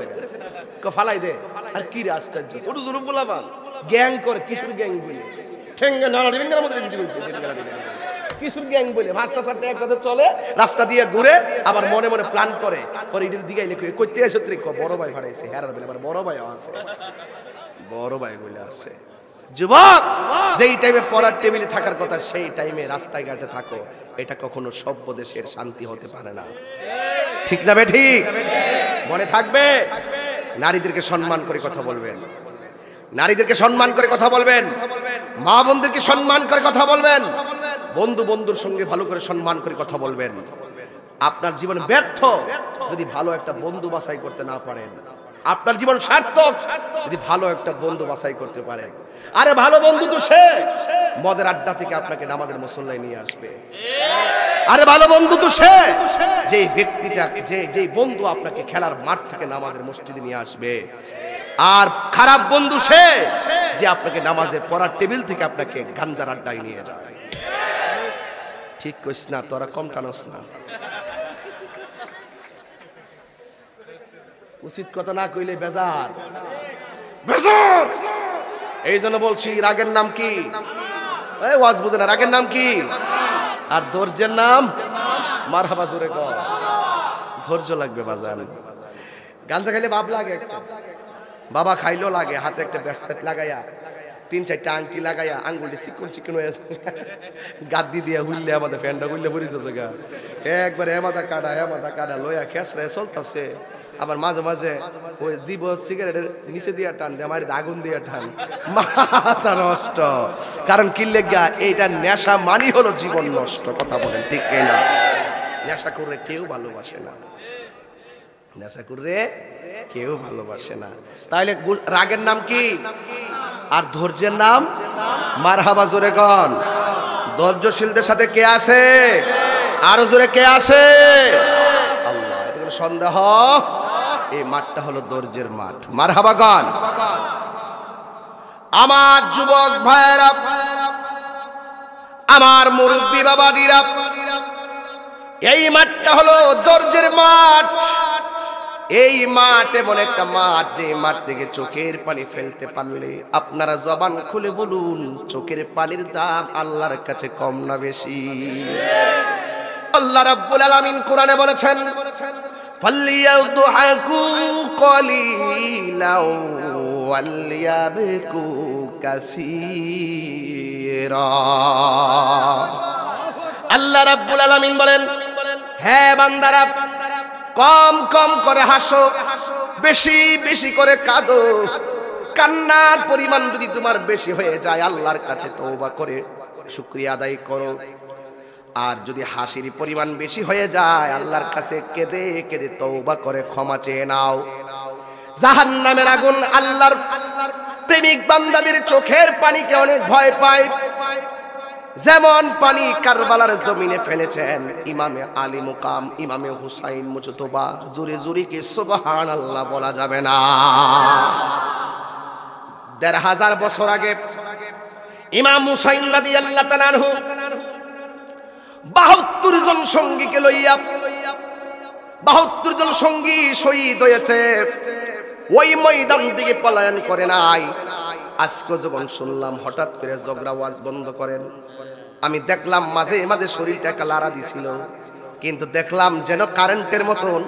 ফালাই দে। আর কি রে আশ্চর্য, ছোট ছোট ফুলাফান গ্যাং করে, কিশোর গ্যাং বলে, ঠেঙ্গা নাড়াড়ি ভেঙ্গার মধ্যে জিতে বলছে, কিশোর গ্যাং বলে ভাতটা সাতটা একসাথে চলে, রাস্তা দিয়ে ঘুরে, আবার মনে মনে প্ল্যান করে, পরে এটার দিকে করতে আসে। বড় ভাই ভাড়াইছে, হেরার বেলা আবার বড় ভাইও আছে, বড় ভাই বলে আছে। যুবক, যেই টাইমে পড়ার টেবিলে থাকার কথা সেই টাইমে রাস্তায় ঘাটে থাকো, এটা কখনো সভ্য দেশের শান্তি হতে পারে না। ঠিক না বে ঠিক? মনে থাকবে, নারীদেরকে সম্মান করে কথা বলবেন, নারীদেরকে সম্মান করে কথা বলবেন, মা বোনদেরকে সম্মান করে কথা বলবেন, বন্ধু বন্ধুর সঙ্গে ভালো করে সম্মান করে কথা বলবেন। আপনার জীবন ব্যর্থ যদি ভালো একটা বন্ধু বাছাই করতে না পারেন। আপনার জীবন সার্থক যদি ভালো একটা বন্ধু বাছাই করতে পারেন। আরে ভালো বন্ধু তো সে মদের আড্ডা থেকে আপনাকে নামাজের মুসল্লায় নিয়ে আসবে। আরে ভালো বন্ধু তো সে যে ব্যক্তিটা, যে বন্ধু আপনাকে খেলার মাঠ থেকে নামাজের মসজিদে নিয়ে আসবে। আর খারাপ বন্ধু সে যে আপনাকে নামাজের পড়ার টেবিল থেকে আপনাকে গাঞ্জার আড্ডায় নিয়ে যাবে। ঠিক কইস না? তোরা কম টানস না। উচিত কথা না কইলে বেজার, বেজার। এই জন্য বলছি, রাগের নাম কি? এই ওয়াজ বুঝে না, রাগের নাম কি? আর ধৈর্যের নাম? মারহাবা, জোরে কর। ধৈর্য লাগবে বাজান। গাঞ্জা খাইলে বাপ লাগে, বাবা খাইলেও লাগে। হাতে একটা ব্যাস্তাট লাগাইয়া, 3-4টা আংটি লাগাইয়া, আঙ্গুলটি চিকন চিকন হয়ে গাদ্দি দিয়ে হুইলে, আমাদের ফ্যানটা হুইলে পড়িতেছে গা একবার। হেমাদা কাটা লইয়া খেসরে চলতেছে। আবার মাঝে মাঝে ওই দিব সিগারেটের নিচে দিয়া টান, আমার আগুন দিয়া টান, মাথা নষ্ট। কারণ কিনলে গা এইটা নেশা মানি হলো জীবন নষ্ট। কথা বলেন ঠিক কিনা? নেশা করে কেউ ভালোবাসে না, নেশা করে কেউ ভালোবাসে না। তাহলে রাগের নাম কি? আর ধৈর্যের নাম? মারহাবা, জোরে কন। ধৈর্যশীলদের সাথে কে আছে? আরো জোরে কে আছে? আল্লাহ। এতে কোনো সন্দেহ? এই মাঠটা হলো ধৈর্যের মাঠ। মারহাবা গান। আমার যুবক ভাইয়েরা, আমার মুরব্বী বাবাজিরা, এই মাঠটা হলো ধৈর্যের মাঠ। এই মাঠ এমন একটা মাঠ, যে মাঠ থেকে চোখের পানি ফেলতে পারলে আপনারা জবান খুলে বলুন, চোখের পানির দাম আল্লাহর কাছে কম না বেশি? আল্লাহ রাব্বুল আলামিন কোরআনে বলেছেন, ফালইয়াদহাকু কলিলাও ওয়ালইয়াবকু কাসীরা। আল্লাহ রাব্বুল আলামিন বলেন, হে বান্দারা, কম কম করে হাসো, বেশি বেশি করে কাঁদো। কান্নার পরিমাণ যদি তোমার বেশি হয়ে যায়, আল্লাহর কাছে তওবা করে শুকরিয়া আদায় করো। আর যদি হাসির পরিমাণ বেশি হয়ে যায়, আল্লাহর কাছে কেঁদে কেঁদে তওবা করে ক্ষমা চেয়ে নাও। জাহান্নামের আগুন প্রেমিক বান্দাদের চোখের পানিকে অনেক ভয় পায়, যেমন পানি কারবালার জমিনে ফেলেছেন ইমামে আলী মুকাম ইমামে হুসাইন মুজতবা। জোরে জোরে কি সুবহানাল্লাহ বলা যাবে না? ১৫০০ বছর আগে ইমাম হুসাইন রাদিয়াল্লাহু তাআলা আনহু ৭২ জন সঙ্গীকে লইয়া ৭২ জন সঙ্গী শহীদ হয়েছে, ওই ময়দান থেকে পলায়ন করে নাই। আজকে যখন শুনলাম হঠাৎ করে ঝগড়া ওয়াজ বন্ধ করেন, আমি দেখলাম মাঝে মাঝে শরীরটা লাড়া দিছিল, কিন্তু দেখলাম যেন কারেন্টের মতন।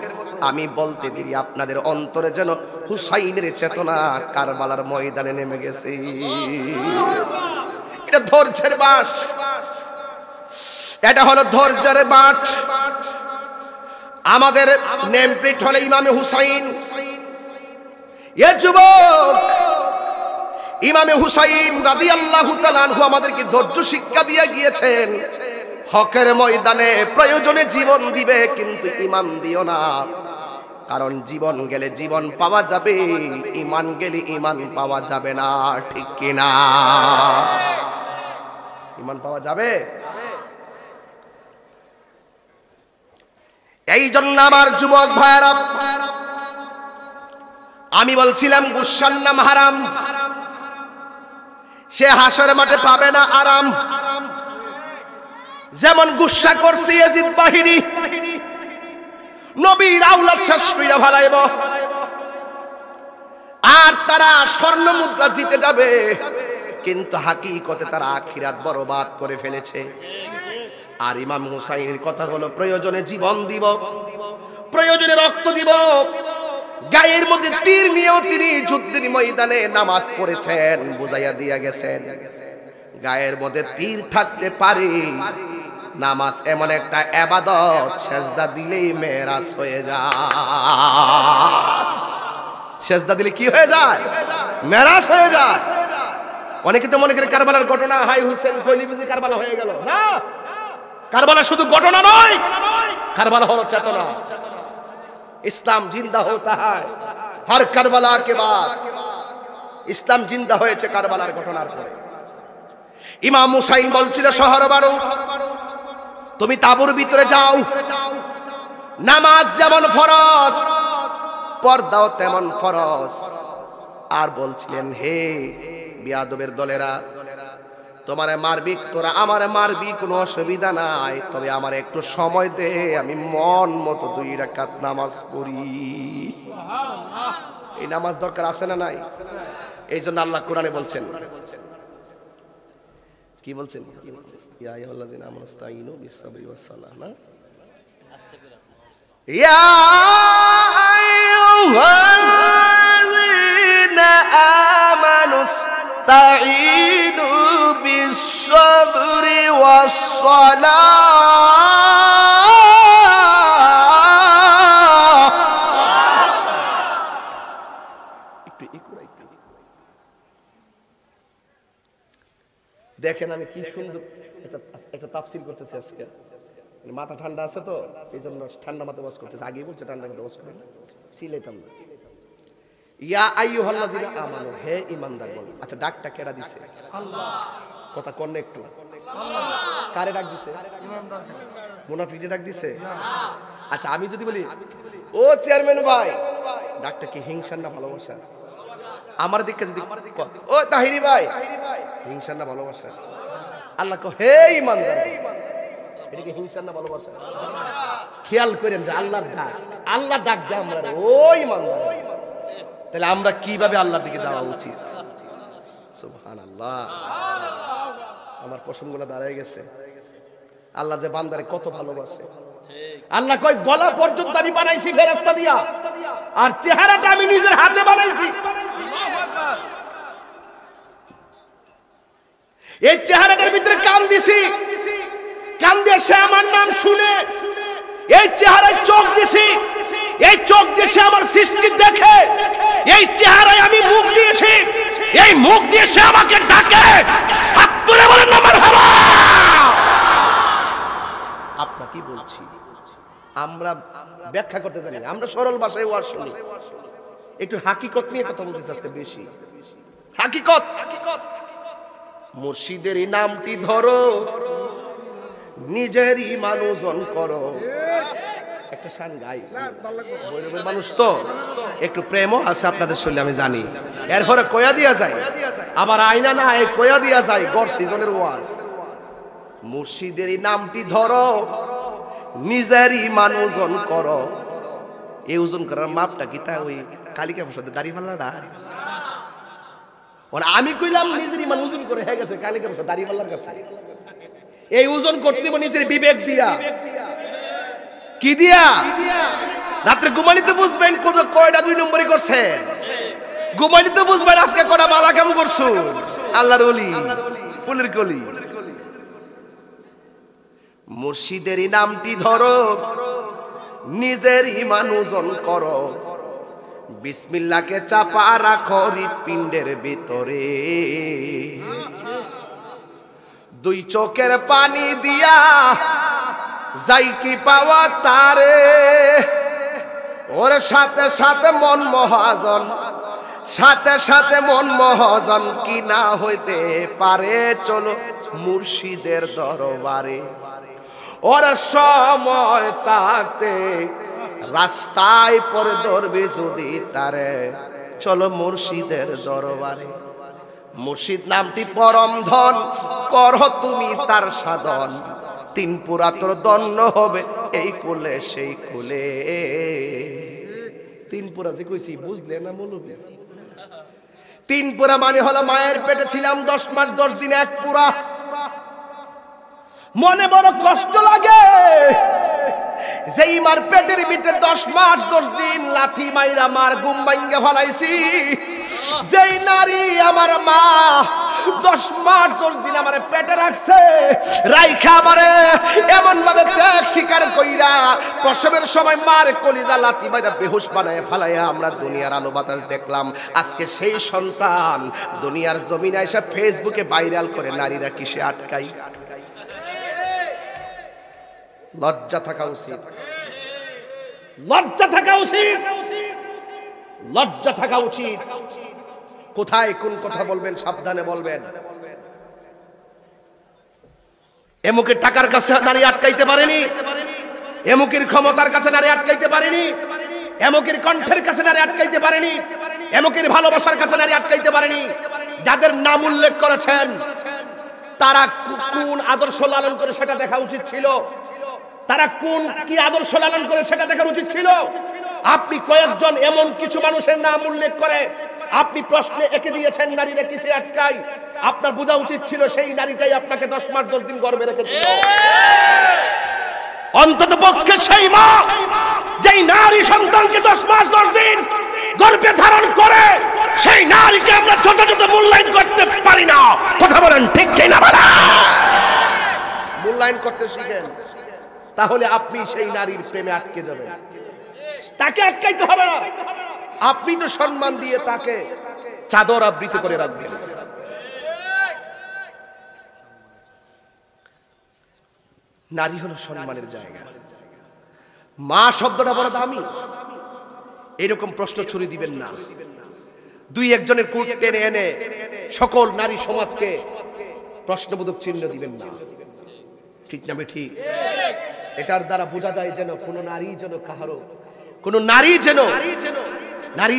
আমি বলতে দিই আপনাদের অন্তরে যেন হুসাইনের চেতনা কারবালার ময়দানে নেমে গেছে। এটা ধৈর্যের বাস, এটা হলো ধৈর্যের বাট। আমাদের নেমপ্লেট হলো ইমামে হুসাইন। এ যুবক, ইমামে হুসাইন রাদিয়াল্লাহু তাআলা আনহু আমাদেরকে ধৈর্য শিক্ষা দিয়ে গিয়েছেন। হকের ময়দানে প্রয়োজনে জীবন দিবে, কিন্তু ঈমান দিও না, কারণ জীবন গেলে জীবন পাওয়া যাবে, ঈমান গেলে ঈমান পাওয়া যাবে না। ঠিক কি না? ঈমান পাওয়া যাবে। এই জন্য আমার যুবক ভাইরা, আমি বলছিলাম গুসার নাম হারাম, সে হাসর মাঠে পাবে না আরাম। যেমন গুসা করছে ইয়াজিদ বাহিনী, নবীর আওলাদ শেষ কইরা ফেলাইব, আর তারা স্বর্ণ মুদ্রা জিতে যাবে, কিন্তু হাকিকতে তারা আখিরাত বরবাদ করে ফেলেছে। আর ইমাম হুসাইনের কথা হলো প্রয়োজনে জীবন দিব, প্রয়োজনে রক্ত দিব। গায়ের মধ্যে তীর নিয়েও তিনি যুদ্ধের ময়দানে নামাজ পড়েছেন, বুঝাইয়া দিয়া গেছেন গায়ের মধ্যে তীর থাকতে পারে, নামাজ এমন একটা ইবাদত, সেজদা দিলেই মেরাজ হয়ে যায়। সেজদা দিলে কি হয়ে যায়? মেরাজ হয়ে যায়। অনেকে তো মনে করে কারবালার ঘটনা, হাই হুসেন কইলি বুঝি কারবালা হয়ে গেল। না, কারবালা শুধু ঘটনা নয়, কারবালা হলো চেতনা। ইসলাম জিন্দা হতা হয় হর কারবালা কে বাদ। ইসলাম জিন্দা হয়েছে কারবালার ঘটনার পরে। ইমাম হুসাইন বলছিল, শহর বারো, তুমি তাঁবুর ভিতরে যাও, নামাজ যেমন ফরজ, পর্দাও তেমন ফরজ। আর বলছিলেন, হে বিয়াদবের দলেরা, তোমারে মারবি, তোরা আমারে মারবি, কোনো অসুবিধা নাই, তবে আমার একটু সময় দে, আমি মন মতো 2 রাকাত নামাজ পড়ি। এই নামাজ দরকার আছে না নাই? এই জন্য আল্লাহ কোরআনে বলছেন, কি বলছেন? ইয়া আইয়ুহাল্লাযিনা আমানু ইসতাঈনু বিস-সাবরি ওয়াস-সালাহ। না, ইয়া আইয়ুহাল্লাযিনা আমানু ইসতাঈনু বিস-সাবরি ওয়াস-সালাহ। দেখেন আমি কি সুন্দর একটা তাফসীর করতেছি আজকে, মাথা ঠান্ডা আছে তো এই জন্য ঠান্ডা মাথায় ওয়াজ করতেছি। আগেই বলছে ঠান্ডা মাথায় ওয়াজ করেন, চিল্লাইতাম না। ইয়া আইয়ুহাল্লাযিনা আমানু, হে ঈমানদার বল। আচ্ছা, ডাকটা কেডা দিছে? আল্লাহ। কথা কোন একটু? আল্লাহ। কারে ডাক দিছে? ঈমানদার। মুনাফিকদের ডাক দিছে? না। আচ্ছা, আমি যদি বলি, ও চেয়ারম্যান ভাই, ডাকটা কি হিংসা না ভালোবাসা? আমার দিকে যদি ও তাহিরি ভাই, হিংসা না ভালোবাসা? আল্লাহ কো, হে ঈমানদার, এটা কি হিংসা না ভালোবাসা? খেয়াল করেন যে আল্লাহর ডাক, আল্লাহ ডাক দেয় আমরা, ও ঈমানদার। তাহলে আমরা কিভাবে আল্লাহর দিকে যাওয়া উচিত? সুবহানাল্লাহ। আমার প্রসঙ্গটা দাঁড়ায় গেছে। আল্লাহ যে বান্দারে কত ভালোবাসে। আল্লাহ কয়, গলা পর্যন্ত আমি বানাইছি ফেরেশতা দিয়া, আর চেহারাটা আমি নিজের হাতে বানাইছি। এই চেহারাটার ভিতরে কান দিছি, কান দিয়ে সে আমার নাম শুনে। এই চেহারায় চোখ দিছি, এই চোখ দিয়ে সে আমার সৃষ্টি দেখে। এই চেহারায় আমি মুখ দিয়েছি, এই মুখ দিয়ে সে আমাকে ডাকে। হাত তুলে বলেন না মারহাবা। আপনারা কি বলছি? আমরা ব্যাখ্যা করতে জানি না, আমরা সরল ভাষায় ওয়াজ শুনি। একটু হাকিকত নিয়ে কথা বলতেছি আজকে বেশি। হাকিকত। মুর্শিদেরই নামটি ধরো, নিজেরই মানুষজন করো। একটা শান গাই, বৈরবের মানুষ তো একটু প্রেমও আছে আপনাদের শরীরে আমি জানি। এরপরে কয়া দিয়া যায়, আবার আয়না না কয়া দিয়া যায় গড় সিজনের ওয়াজ। মুর্শিদেরই নামটি ধরো, নিজেরই মানুষজন করো। এই ওজন করার মাপটা কি তা ওই কালিকা প্রসাদে দাঁড়িয়ে পাল্লাটা? আমি কইলাম নিজেরই মানুষ ওজন করে হয়ে গেছে কালিকা প্রসাদ দাঁড়িয়ে পাল্লার কাছে। এই ওজন করতে নিজের বিবেক দিয়া, কি দিয়া? রাত্রে ঘুমানিতে বুঝবেন কয়টা 2 নম্বরই করছে, ঘুমানিতে বুঝবেন আজকে কয়টা মালা কাম করছো। আল্লাহর ওলি, ফুলের কলি। মুর্শিদেরই নামটি ধরো, নিজেরই মানুষজন করো। বিসমিল্লাহকে চাপা রাখো হৃৎপিণ্ডের ভিতরে। 2 চোখের পানি দিয়া যাই কি পাওয়া তারে। ওর সাথে সাথে মন মহাজন, সাথে সাথে মন মহাজন কি না হইতে পারে। চলো মুর্শিদের দরবারে। ওর সময় থাকতে রাস্তায় পরে ধরবে যদি তারে। চলো মুর্শিদের দরবারে। মুর্শিদ নামটি পরম ধন, করো তুমি তার সাধন। 3 পুরা তোর দন্য হবে এই কুলে সেই কুলে। 3 পুরা যে কইছি বুঝলে না মৌলবি? 3 পুরা মানে হলো মায়ের পেটে ছিলাম 10 মাস 10 দিন 1 পুরা। মনে বড় কষ্ট লাগে, যেই মার পেটের ভিতরে 10 মাস 10 দিন লাথি মাইরা মার ঘুম ভাঙ্গে ফলাইছি। যেই নারী আমার মা 10 মাস 10 দিন আমার পেটে রাখছে, রাইখা আমারে এমন ভাবে ত্যাগ স্বীকার কইরা প্রসবের সময় মার কলিজা লাথি মাইরা বেহুশ বানায় ফেলাইয়া আমরা দুনিয়ার আলো বাতাস দেখলাম। আজকে সেই সন্তান দুনিয়ার জমিনে এসে ফেসবুকে ভাইরাল করে নারীরা কিসে আটকাই। লজ্জা থাকা উচিত, লজ্জা থাকা উচিত, লজ্জা থাকা উচিত। কোথায় কোন কথা বলবেন সাবধানে বলবেন। এমুকের টাকার কাছে নারী আটকাইতে পারেনি, এমুকের ক্ষমতার কাছে নারী আটকাইতে পারেনি, এমুকের কণ্ঠের কাছে নারী আটকাইতে পারেনি, এমুকের ভালোবাসার কাছে নারী আটকাইতে পারেনি। যাদের নাম উল্লেখ করেছেন তারা কোন আদর্শ লালন করে সেটা দেখা উচিত ছিল। তারা কোন কি আদর্শ লালন করে সেটা দেখার উচিত ছিল। আপনি কয়েকজন এমন কিছু মানুষের নাম উল্লেখ করে আপনি প্রশ্নে এঁকে দিয়েছেন নারীরা কিসে আটকায়। আপনার বোঝা উচিত ছিল সেই নারীটাই আপনাকে 10 মাস 10 দিন গর্ভে রেখেছিল। অন্তত পক্ষে সেই মা যেই নারী সন্তানকে 10 মাস 10 দিন গর্ভে ধারণ করে, সেই নারীকে আমরা যথাযথ মূল্যায়ন করতে পারি না। কথা বলেন ঠিক কি না? বলা মূল্যায়ন করতে শিখেন, তাহলে আপনি সেই নারীর প্রেমে আটকে যাবেন। তাকে আটকাইতে হবে না, আপনি তো সম্মান দিয়ে তাকে চাদর আবৃত করে রাখবেন। নারী হলো সম্মানের জায়গা। মা শব্দটা বড় দামি, এরকম প্রশ্ন ছুড়ে দিবেন না। 2-1 জনের কুট টেনে এনে সকল নারী সমাজকে প্রশ্নবোধক চিহ্ন দিবেন না। ঠিক না ঠিক? এটার দ্বারা বোঝা যায় যেন কোন নারী যেন কাহারো, কোন নারী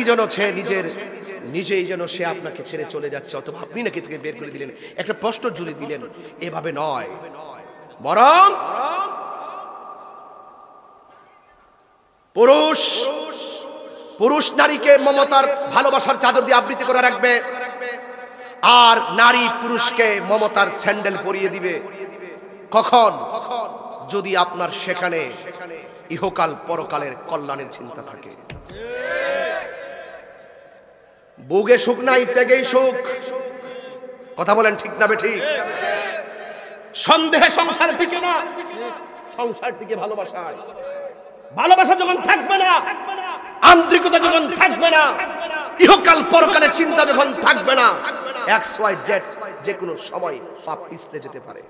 যেন সে নিজেই যেন সে আপনাকে ছেড়ে চলে যাচ্ছে, অথবা আপনি নাকি থেকে বের করে দিলেন, একটা প্রশ্ন জুড়ে দিলেন। এভাবে নয়, বরং পুরুষ নারীকে মমতার ভালোবাসার চাদর দিয়ে আবৃত করে রাখবে, আর নারী পুরুষকে মমতার স্যান্ডেল পরিয়ে দিবে। কখন? যদি আপনার সেখানে ইহকাল পরকালের কল্যাণের চিন্তা থাকে। বুগে সুখ নাই, ত্যাগেই সুখ। কথা বলেন ঠিক না ঠিক? সন্দেহে সংসার টিকে না, সংসার টিকে ভালোবাসায়। ভালোবাসা যখন থাকবে না, আন্তরিকতা যখন থাকবে না, ইহকাল পরকালের চিন্তা যখন থাকবে না, XYZ যে কোনো সময় পাপ পিছলে যেতে পারে।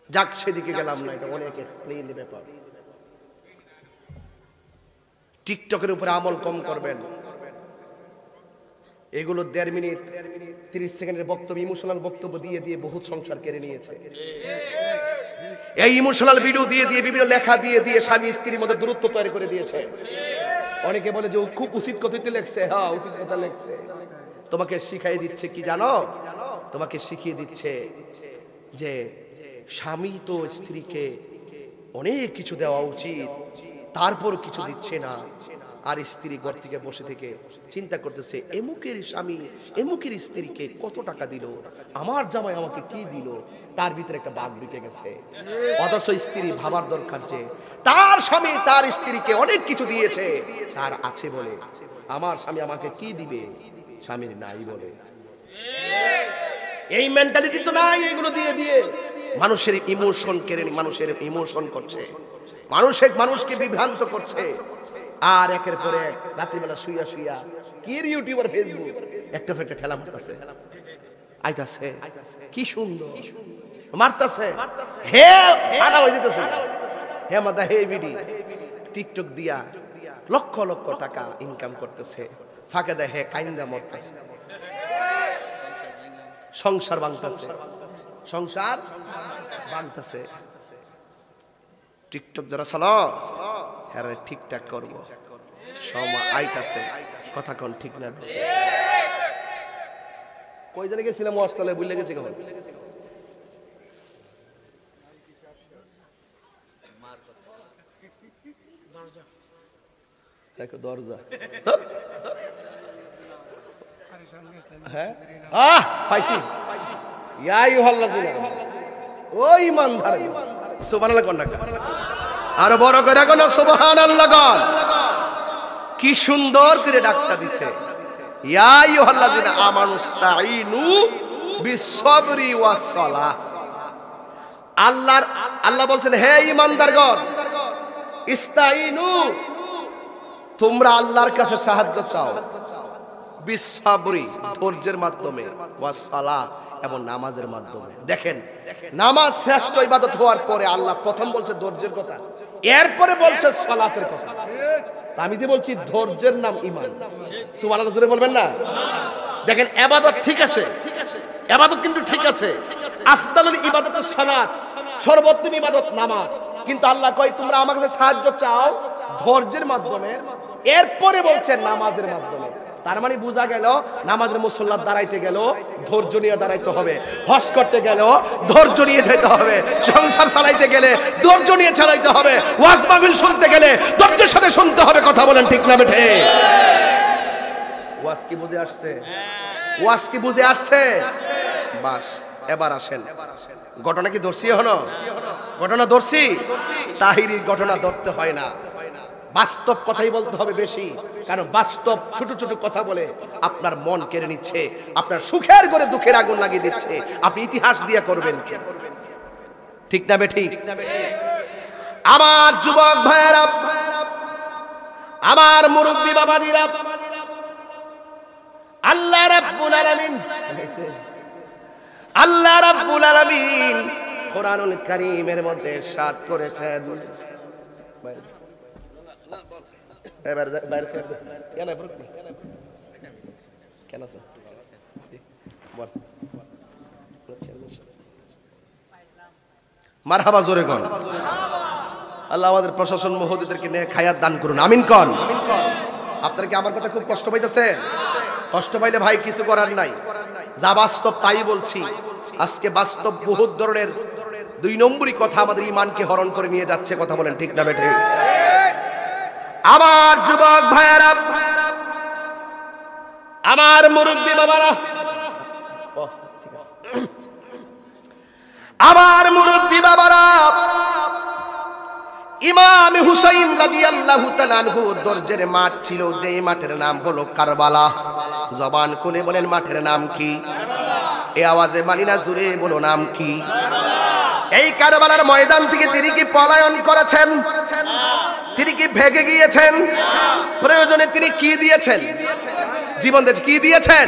যাক, সেদিকে গেলাম না, এটা অনেক এক্সপ্লেইন ব্যাপার। টিকটকের উপরে আমল কম করবেন। এগুলো 1.5 মিনিট 30 সেকেন্ডের বক্তব্য, ইমোশনাল বক্তব্য দিয়ে দিয়ে বহুত সংসার কেড়ে নিয়েছে। এই ইমোশনাল ভিডিও দিয়ে দিয়ে, বিভিন্ন লেখা দিয়ে দিয়ে স্বামী স্ত্রীর মধ্যে দূরত্ব তৈরি করে দিয়েছে। অনেকে বলে যে ও খুব উচিত কথাই লেখছে। হ্যাঁ, উচিত কথা লেখছে। তোমাকে শিখাই দিচ্ছে কি জানো? তোমাকে শিখিয়ে দিচ্ছে যে স্বামী তো স্ত্রীকে অনেক কিছু দেওয়া উচিত, তারপর কিছু দিচ্ছে না। আর স্ত্রী ঘর থেকে বসে থেকে চিন্তা করতেছে, এমুকের স্বামী এমুকের স্ত্রীকে কত টাকা দিল, আমার জামাই আমাকে কি দিল, তার ভিতরে একটা বাঘ ঢুকে গেছে। অথচ স্ত্রী ভাবার দরকার যে তার স্বামী তার স্ত্রীকে অনেক কিছু দিয়েছে, তার আছে বলে। আমার স্বামী আমাকে কি দিবে, স্বামীর নাই বলে। এই মেন্টালিটি তো নাই। এগুলো দিয়ে দিয়ে মানুষের ইমোশন কেড়ে, মানুষের ইমোশন করছে, মানুষকে বিভ্রান্ত করছে। আর একের পরে এক রাত্রিবেলা শুইয়া শুইয়া কি ইউটিউবার ফেসবুক একটা ফেটে ঠেলা মারতাছে, আইতাছে, কি সুন্দর মারতাছে, হে ফাড়া হয়ে যেতেছে, হে মাদা হে বিডি টিকটক দিয়া লক্ষ লক্ষ টাকা ইনকাম করতেছে। ফাঁকে দেয় হে কাইন্দা মরতেছে, সংসার ভাঙতেছে, সংসার ভাঙতেছে। টিকটক যারা চালো হ্যাঁ ঠিকঠাক করবো, সময় আইতাছে। কথা কোন ঠিক না? কই জায়গায় গেছিলাম, অস্ট্রেলিয়া বুঝলে গেছি কখন? দরজা হ্যাঁ পাইছি। ওই ইমানদার সুবহানাল্লাহ কোন টাকা আরো বড় করে কোন সুবহানাল্লাহ কোন। কি সুন্দর করে ডাকটা দিছে, ইয়া আইয়ুহাল্লাযিনা আমানুস্তাঈনু বিসসবরি ওয়াস সালাহ। আল্লাহ বলছেন, হে ঈমানদারগণ, ইস্তাঈনু, তোমরা আল্লাহর কাছে সাহায্য চাও, বিসসবরি, ধৈর্যের মাধ্যমে, ওয়াস সালাহ, এবং নামাজের মাধ্যমে। দেখেন, নামাজ শ্রেষ্ঠ ইবাদত হওয়ার পরে আল্লাহ প্রথম বলছে ধৈর্যের কথা, এরপরে বলছে সালাতের কথা। আমি যে বলছি ধৈর্যের নাম ঈমান। সুবহানাল্লাহ জোরে বলবেন না? দেখেন, ইবাদত ঠিক আছে, ইবাদত কিন্তু ঠিক আছে। আফদালুল ইবাদত সালাত, সর্বোত্তম ইবাদত নামাজ। কিন্তু আল্লাহ কয় তোমরা আমার কাছে সাহায্য চাও ধৈর্যের মাধ্যমে, এরপরে বলছেন নামাজের মাধ্যমে। তার মানে বোঝা গেল, নামাজের মুসল্লা দাঁড়াইতে গেল ধৈর্য নিয়ে দাঁড়াইতে হবে, হজ করতে গেল ধৈর্য নিয়ে যেতে হবে, সংসার চালাইতে গেলে ধৈর্য নিয়ে চালাইতে হবে, ওয়াজ মাহফিল শুনতে গেলে ধৈর্যের সাথে শুনতে হবে। কথা বলেন ঠিক না বেঠে? ওয়াজ কি বুঝে আসছে? ওয়াজ কি বুঝে আসছে? বাস, এবার আসেন, ঘটনা কি ধরছি? হলো ঘটনা ধরছি? তাহিরির ঘটনা ধরতে হয় না, বাস্তব কথাই বলতে হবে বেশি। কারণ বাস্তব ছোট ছোট কথা বলে আপনার মন কেড়ে নিচ্ছে, আপনার সুখের করে দুঃখের আগুন লাগিয়ে দিচ্ছে। আপনি ইতিহাস দিয়ে করবেন কি? ঠিক না বেঠিক? আমার যুবক ভাইয়েরা, আমার মুরব্বী বাবাজিরা, আল্লাহ রাব্বুল আলামিন, আল্লাহ রাব্বুল আলামিন কোরআনুল কারীমের মধ্যে ইরশাদ করেছেন, এবার বাইরে ছেড়ে দে, কেন কেন স্যার বল, মারহাবা জোরে কোন। আল্লাহ আমাদের প্রশাসন মহোদয়দেরকে নিয়ে খায়াত দান করুন, আমিন কোন। আপনারা কি আমার কথা খুব কষ্ট পাইতেছেন? কষ্ট পাইলে ভাই কিছু করার নাই, যা বাস্তব তাই বলছি। আজকে বাস্তব বহুত ধরনের 2 নম্বরই কথা আমাদের ঈমানকে হরণ করে নিয়ে যাচ্ছে। কথা বলেন ঠিক না বেঠে? আমার যুবক ভাইয়েরা, আমার মুরব্বী বাবারা, আমার মুরব্বী বাবারা, ইমাম হুসাইন রাদিয়াল্লাহু তাআলা আনহু দরজের মাঠ ছিল, যে মাঠের নাম হলো কারবালা। জবান খুলে বলেন মাঠের নাম কি? এই আওয়াজে মানি না, জোরে বলো নাম কি? এই কারবালার ময়দান থেকে তিনি কি পলায়ন করেছেন? তিনি কি ভেগে গিয়েছেন? প্রয়োজনে তিনি কি দিয়েছেন? জীবন দিয়েছেন। কি দিয়েছেন?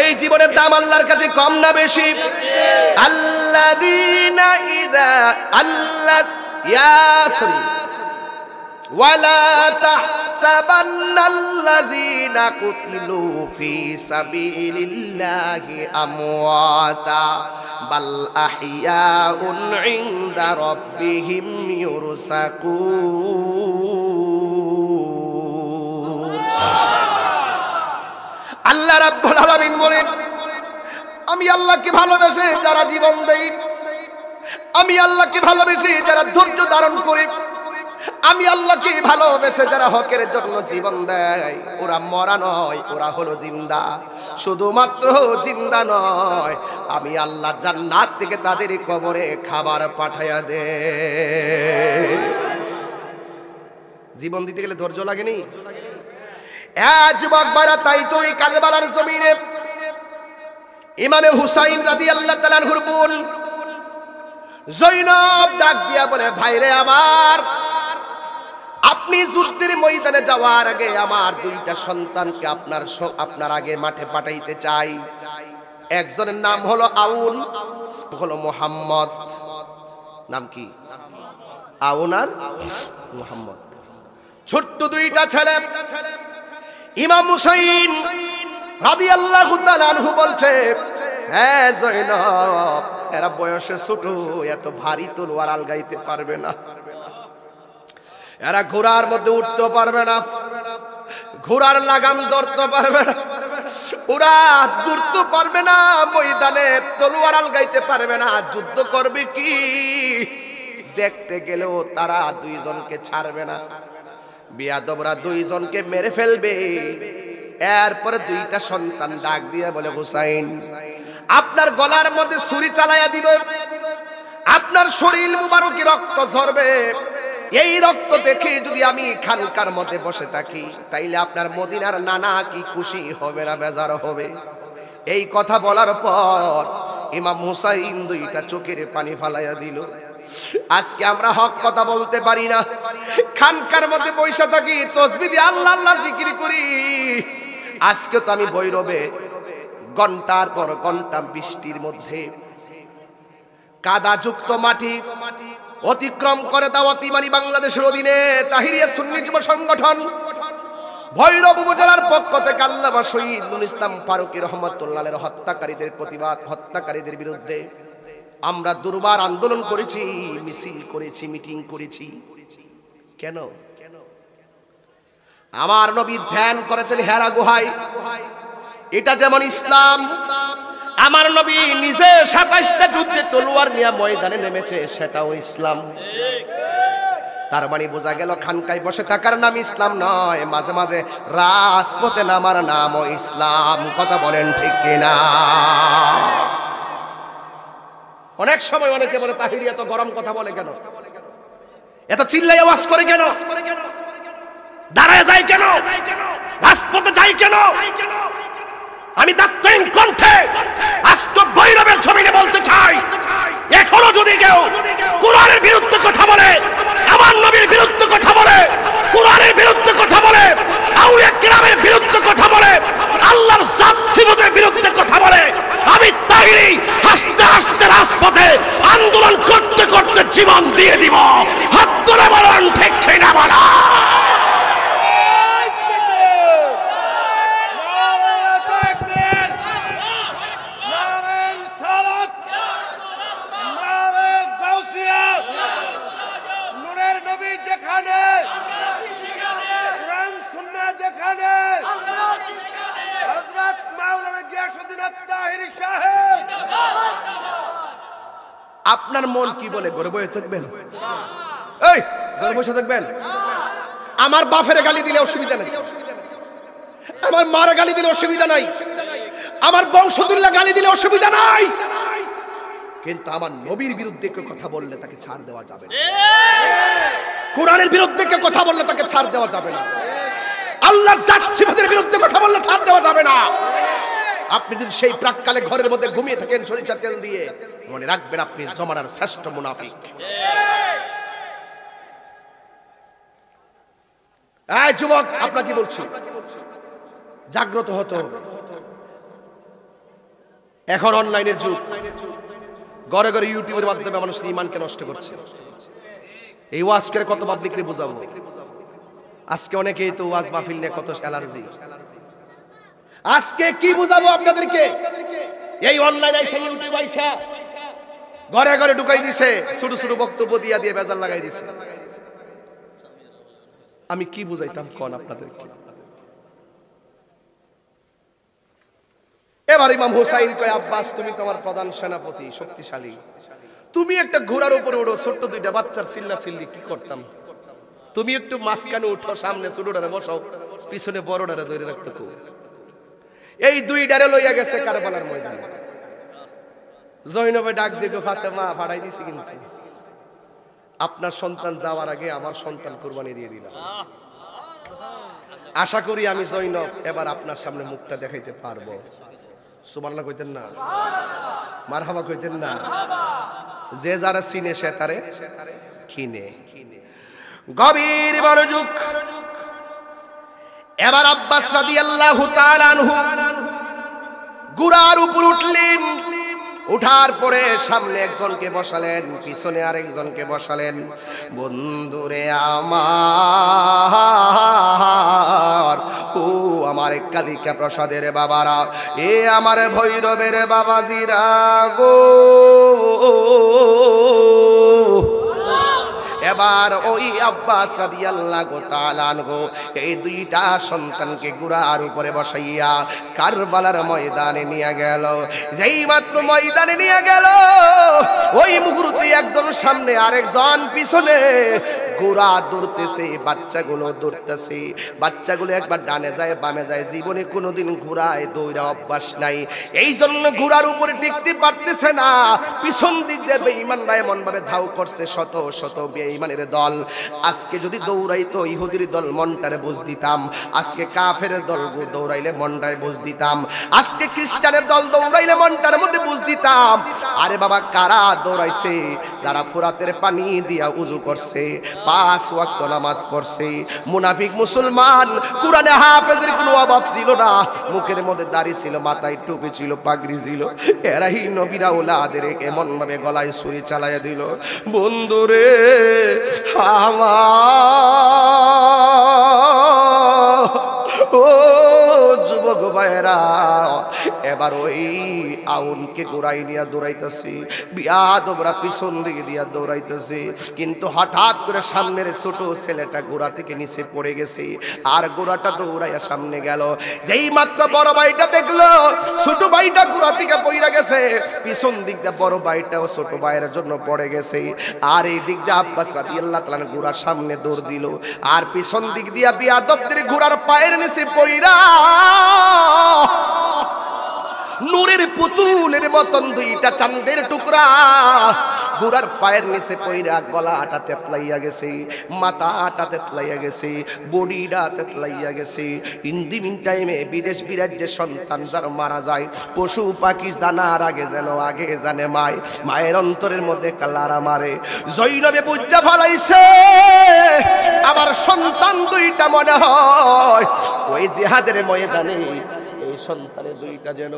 এই জীবনের দাম আল্লাহর কাছে কম না বেশি? আল্লাযীনা ইযা আল্লাহ ইয়াসরি ওয়ালা তাহসাবান্নাল্লাযীনা কুতিলু ফী সাবিলিল্লাহি আমওয়াতা বাল আহইয়াউন ইনদা রাব্বিহিম ইউরসাকুন। আল্লাহ রাব্বুল আলামিন বলেন, আমি আল্লাহকে ভালোবেসে যারা জীবন দেই, আমি আল্লাহকে ভালোবেসে যারা ধৈর্য ধারণ করে, আমি আল্লাহকে ভালোবেসে যারা হকের জন্য জীবন দেয়, ওরা মরা নয়, ওরা হলো জিন্দা। শুধুমাত্র জিন্দা নয়, আমি আল্লাহ জান্নাত থেকে তাদের কবরে খাবার পাঠায়া দে। জীবন দিতে গেলে ধৈর্য লাগেনি? যুবক ভাইরা, তাই তো এই কারবালার জমিনে ইমামে হুসাইন রাদিয়াল্লাহু তাআলা আনহুর বোন জৈনব ডাক দিয়া বলে, ভাইরে আমার, আপনি যুদ্ধের ময়দানে যাওয়ার আগে আমার দুইটা সন্তানকে আপনার আগে মাঠে পাঠাইতে চাই। একজনের নাম হলো আউন, হলো মুহাম্মদ। নাম কি? আউন আর মুহাম্মদ। ছোট্ট দুইটা ছেলে। ইমাম হুসাইন রাদিয়াল্লাহু তাআলা আনহু বলছে, হ্যাঁ জৈনব, এরা বয়সে ছোট, এত ভারী তলোয়ার আলগাইতে পারবে না, এরা ঘোড়ার মধ্যে উঠতে পারবে না, ঘোড়ার লাগাম ধরতে পারবে না, ওরা দৌড়তে পারবে না, ময়দানে তলোয়ার আলগাইতে পারবে না, যুদ্ধ করবে কি? দেখতে গেলেও তারা দুইজনকে ছাড়বে না, বিয়াদবরা দুইজনকে মেরে ফেলবে। এরপরে দুইটা সন্তান ডাক দিয়ে বলে, হুসাইন, আপনার গলার মধ্যে ছুরি চালাইয়া দিব, আপনার শরীর মুবারকে রক্ত ঝরবে, এই রক্ত দেখে যদি আমি খানকার মধ্যে বসে থাকি, তাইলে আপনার মদিনার নানা কি খুশি হবে না বেজার হবে? এই কথা বলার পর ইমাম হুসাইন দুইটা চোখের পানি ফালাইয়া দিল। আজকে আমরা হক কথা বলতে পারি না, খানকার মধ্যে বসে থাকি, তাসবিহ দিয়ে আল্লাহ আল্লাহ জিকির করি। আজকে তো আমি ভৈরবে ঘন্টার পর ঘন্টা বৃষ্টির মধ্যে কাদাযুক্ত মাটি অতিক্রম করে দাওয়াত ইমানি বাংলাদেশের অধীনে তাহিরিয়া সুন্নি যুব সংগঠন ভৈরব উপজেলার পক্ষ থেকে আল্লামা শহীদ নুরুল ইসলাম ফারুকী রহমাতুল্লাহ আলাইহির হত্যাকারীদের বিরুদ্ধে আমরা দুর্বার আন্দোলন করেছি, মিছিল করেছি, মিটিং করেছি। কেন? আমার নবী ধ্যান করেছেন হেরা গুহায়, এটা যেমন ইসলাম। আমার নবী নিজে 27টা যুদ্ধে তলোয়ার নিয়ে ময়দানে নেমেছে, সেটাও ইসলাম। তার মানে বোঝা গেল খানকায় বসে থাকার নাম ইসলাম নয়, মাঝে মাঝে রাজপথে নামার নামও ইসলাম। কথা বলেন ঠিক কিনা? অনেক সময় অনেকে বলে, তাহিরিয়া তো গরম কথা বলে কেন, এত চিল্লাই আওয়াজ করে কেন, দাঁড়ায় যায় কেন, রাজপথে যায় কেন? আমি তাত্ত্বিক কণ্ঠে আজকে ভৈরবের জমিনে বলতে চাই, এখনো যদি কেউ কোরআনের বিরুদ্ধে কথা বলে, আমার নবীর বিরুদ্ধে কথা বলে, কোরআনের বিরুদ্ধে কথা বলে, আউলিয়া কিরামের বিরুদ্ধে কথা বলে, আল্লাহর জাত সিফাতের বিরুদ্ধে কথা বলে, আমি তাহিরি হাসতে হাসতে রাজপথে আন্দোলন করতে করতে জীবন দিয়ে দিব। হাত তুলে বলেন ঠিক কিনা বলা? আপনার মন কি বলে? ঘরে বসে থাকবেন? এই ঘরে বসে থাকবেন? আমার বাপের গালি দিলে অসুবিধা নাই, আমার মার গালি দিলে অসুবিধা নাই, আমার বংশধুল্লাহ গালি দিলে অসুবিধা নাই, কিন্তু আমার নবীর বিরুদ্ধে কেউ কথা বললে তাকে ছাড় দেওয়া যাবে না। কোরআনের বিরুদ্ধে কেউ কথা বললে তাকে ছাড় দেওয়া যাবে না। আল্লাহর জাত সিফাতের বিরুদ্ধে কথা বললে ছাড় দেওয়া যাবে না। আপনি যদি সেই প্রাককালে ঘরের মধ্যে ঘুমিয়ে থাকেন সরিষার তেল দিয়ে, মনে রাখবেন আপনি জমানার শ্রেষ্ঠ মুনাফিক। এই যুবক, আপনাকে বলছি, জাগ্রত হতে হবে। এখন অনলাইনের যুগ, ঘরে ঘরে ইউটিউবের মাধ্যমে মানুষ ঈমানকে নষ্ট করছে। এই ওয়াজ করে কত পাবলিকরে বোঝাবো? আজকে অনেকেই তো ওয়াজ মাহফিল নিয়ে কত অ্যালার্জি। আজকে কি বুঝাবো আপনাদেরকে? এই অনলাইন আইসা ইউটিউব আইসা ঘরে ঘরে ঢুকাই দিছে, ছোট ছোট বক্তব্য দিয়া দিয়ে বেজার লাগাই দিছে। আমি কি বুঝাইতাম কোন আপনাদেরকে? এবার ইমাম হুসাইন কয়, আব্বাস তুমি তোমার প্রধান সেনাপতি, শক্তিশালী, তুমি একটা ঘোড়ার উপরে উঠো, ছোট্ট দুইটা বাচ্চার চিল্লা চিল্লি কি করতাম? তুমি একটু মাঝখানে উঠো, সামনে ছোটটারে বসাও, পিছনে বড়টারে ধরে রাখতে। এই দুইটারে লইয়া গেছে কারবালার ময়দানে। জৈনবে ডাক দিগো, ফাতেমা ফাড়াই দিছি, কিন্তু আপনার সন্তান যাওয়ার আগে আমার সন্তান কুরবানি দিয়ে দিলাম। আশা করি আমি জৈনব এবার আপনার সামনে মুখটা দেখাইতে পারবো। সুবহানাল্লাহ কইতেন না? মারহাবা কইতেন না? যে যারা চিনে সে তারে কিনে। গভীর মনোযোগ। এবার আব্বাস রাদিয়াল্লাহু তাআলা আনহু ঘোড়ার উপর উঠলেন। উঠার পরে সামনে একজনকে বসালেন, পিছনে আরেকজনকে বসালেন। বন্ধুরে আমার, ও আমার কালিকা প্রসাদের বাবারা, এ আমার ভৈরবের বাবাজিরা গো। এবার ওই আব্বাস রাদিয়াল্লাহু তাআলা আনহু এই দুইটা সন্তানকে ঘোড়ার উপরে বসাইয়া কারবালার ময়দানে নিয়ে গেল। যেই মাত্র ময়দানে নিয়ে গেল, ওই মুহূর্তে একজন সামনে আরেকজন পিছনে ঘোড়া দৌড়তেছে, বাচ্চাগুলো দৌড়তেছে। বাচ্চাগুলো একবার ডানে যায় বামে যায়, জীবনে কোনোদিন ঘোড়ায় দৌড়া অভ্যাস নাই, এই জন্য ঘোড়ার উপরে টিকতে পারতেছে না। পিছন দিক দিয়ে বেঈমানরা এমন ভাবে ধাও করছে, শত শত বেঈমানের দল। আজকে যদি দৌড়াইতো ইহুদির দল, মনটারে বুঝ দিতাম। আজকে কাফের দল দৌড়াইলে মনটারে বুঝ দিতাম। আজকে খ্রিস্টানের দল দৌড়াইলে মনটার মধ্যে বুঝ দিতাম। আরে বাবা, কারা দৌড়াইছে? যারা ফুরাতের পানি দিয়া উযু করছে, 5 ওয়াক্ত নামাজ পড়ছে, মুনাফিক মুসলমান, কোরআনে হাফেজের কোনো অভাব ছিল না, মুখের মধ্যে দাড়ি ছিল, মাথায় টুপি ছিল, পাগড়ি ছিল। এরাই নবীর আওলাদের এমন ভাবে গলায় ছুরি চালাইয়া দিল। বন্ধুরে আমার, ও যুবক ভাইরা, এবার ওই আউনকে গোড়াই নিয়ে দৌড়াইতেছি, বিয়াদবরা পিছন দিকে দিয়া দৌড়াইতেছে। কিন্তু হঠাৎ করে সামনের ছোট ছেলেটা গোড়া থেকে নিচে পড়ে গেছে, আর গোড়াটা দৌড়াইয়া সামনে গেল। যেই মাত্র বড় ভাইটা দেখলো ছোট ভাইটা গোড়া থেকে পড়ে গেছে, পিছন দিক দিয়ে বড় ভাইটাও ছোট ভাইয়ের জন্য পড়ে গেছে। আর এই দিক দিয়ে আব্বাস রাদিয়াল্লাহু তাআলা গোড়ার সামনে দৌড় দিল, আর পিছন দিক দিয়া বিয়াদবদের গোড়ার পায়ের নিচে পড়া নূরের পুতুলের মতন দুইটা চাঁদের টুকরা গোড়ার পায়ের নিচে পইরা গলাটা তেতলাইয়া গেছে, মাথাটা তেতলাইয়া গেছে, বডিটা তেতলাইয়া গেছে। ইন দি মিন টাইমে বিদেশ বিরাজ্যে সন্তান যার মারা যায়, পশু পাখি জানার আগে যেন আগে জানে মায়ের অন্তরের মধ্যে কালারা মারে। জৈনবে বুঝা ফলাইছে আমার সন্তান দুইটা মনে হয় ওই জিহাদের ময়দানে এই সন্তানের দুইটা যেন।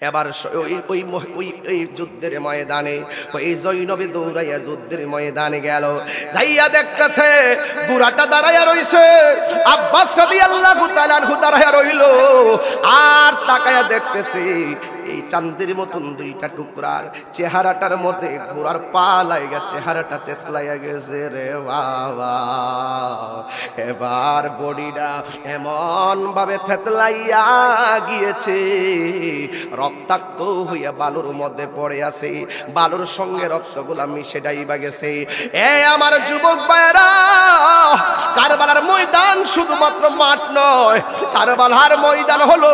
এবার ওই যুদ্ধের ময়দানে ওই জৈনবে দৌড়াইয়া যুদ্ধের ময়দানে গেল, যাইয়া দেখতেছে বুড়াটা দাঁড়াইয়া রইছে, আব্বাস রাদিয়াল্লাহু তাআলা আনহু দাঁড়াইয়া রইল, আর তাকায়া দেখতেছে এই চাঁদের মতন দুইটা টুকরার চেহারাটার মধ্যে ঘোড়ার পা লাগা চেহারাটা তেতলাইয়া গেছে রে বাবা। এবার বডিটা এমন ভাবে তেতলাইয়া গিয়েছে, রক্তাক্ত হইয়া বালুর মধ্যে পড়ে আছে, বালুর সঙ্গে রক্তগুলা মিশে ডাইবা গেছে। এ আমার যুবক ভাইরা, কারবালার ময়দান শুধুমাত্র মাঠ নয়, কারবালার ময়দান হলো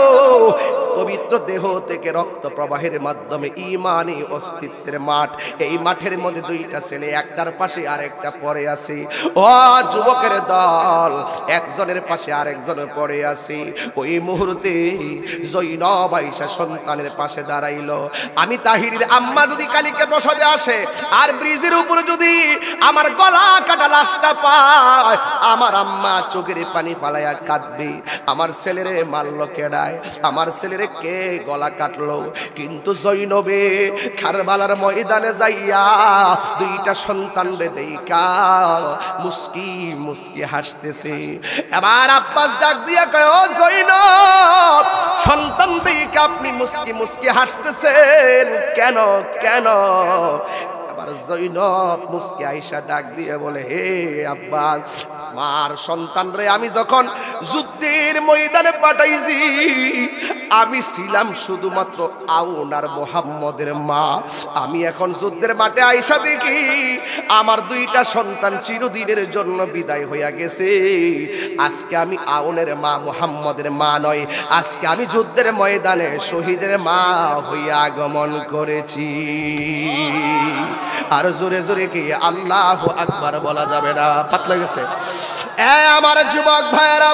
পবিত্র দেহ থেকে রক্ত প্রবাহের মাধ্যমে ইমানি অস্তিত্বের মাঠ। এই মাঠের মধ্যে দুইটা ছেলে, একটার পাশে আরেকটা পড়ে আছে। ও যুবকের দল, একজনের পাশে আরেকজনের পড়ে আছে। ওই মুহূর্তে জৈনব আয়েশা সন্তানের পাশে দাঁড়াইলো। আমি তাহিরের আম্মা যদি কালিকা প্রসাদে আসে আর ব্রিজের উপরে যদি আমার গলা কাটা লাশটা পায়, আমার আম্মা চোখের পানি ফালাইয়া কাঁদবে। আমার ছেলেরে মারলো কেডায়, আমার ছেলেরে ছেলে কে গলা কাটলো। কিন্তু জৈনবে কারবালার ময়দানে যাইয়া দুইটা সন্তান রে দেইকা মুস্কি মুস্কি হাসতেছে। এবার আব্বাস ডাক দিয়া কয়, ও জৈনব, সন্তান দেইকা আপনি মুস্কি মুস্কি হাসতেছেন কেন কেন? আবার জৈনব মুস্কি আইসা ডাক দিয়ে বলে, হে আব্বাস, মার সন্তান রে আমি যখন যুদ্ধের ময়দানে পাঠাইছি, আমি ছিলাম শুধুমাত্র আউন আর মোহাম্মদের মা। আমি এখন যুদ্ধের মাঠে আইসা দেখি আমার দুইটা সন্তান চিরদিনের জন্য বিদায় হইয়া গেছে। আজকে আমি আউনের মা, মোহাম্মদের মা নয়, আজকে আমি যুদ্ধের ময়দানে শহীদের মা হইয়া আগমন করেছি। আর জোরে জোরে কি আল্লাহু আকবার বলা যাবে না? পাতলা গেছে আমার যুবক ভাইয়েরা।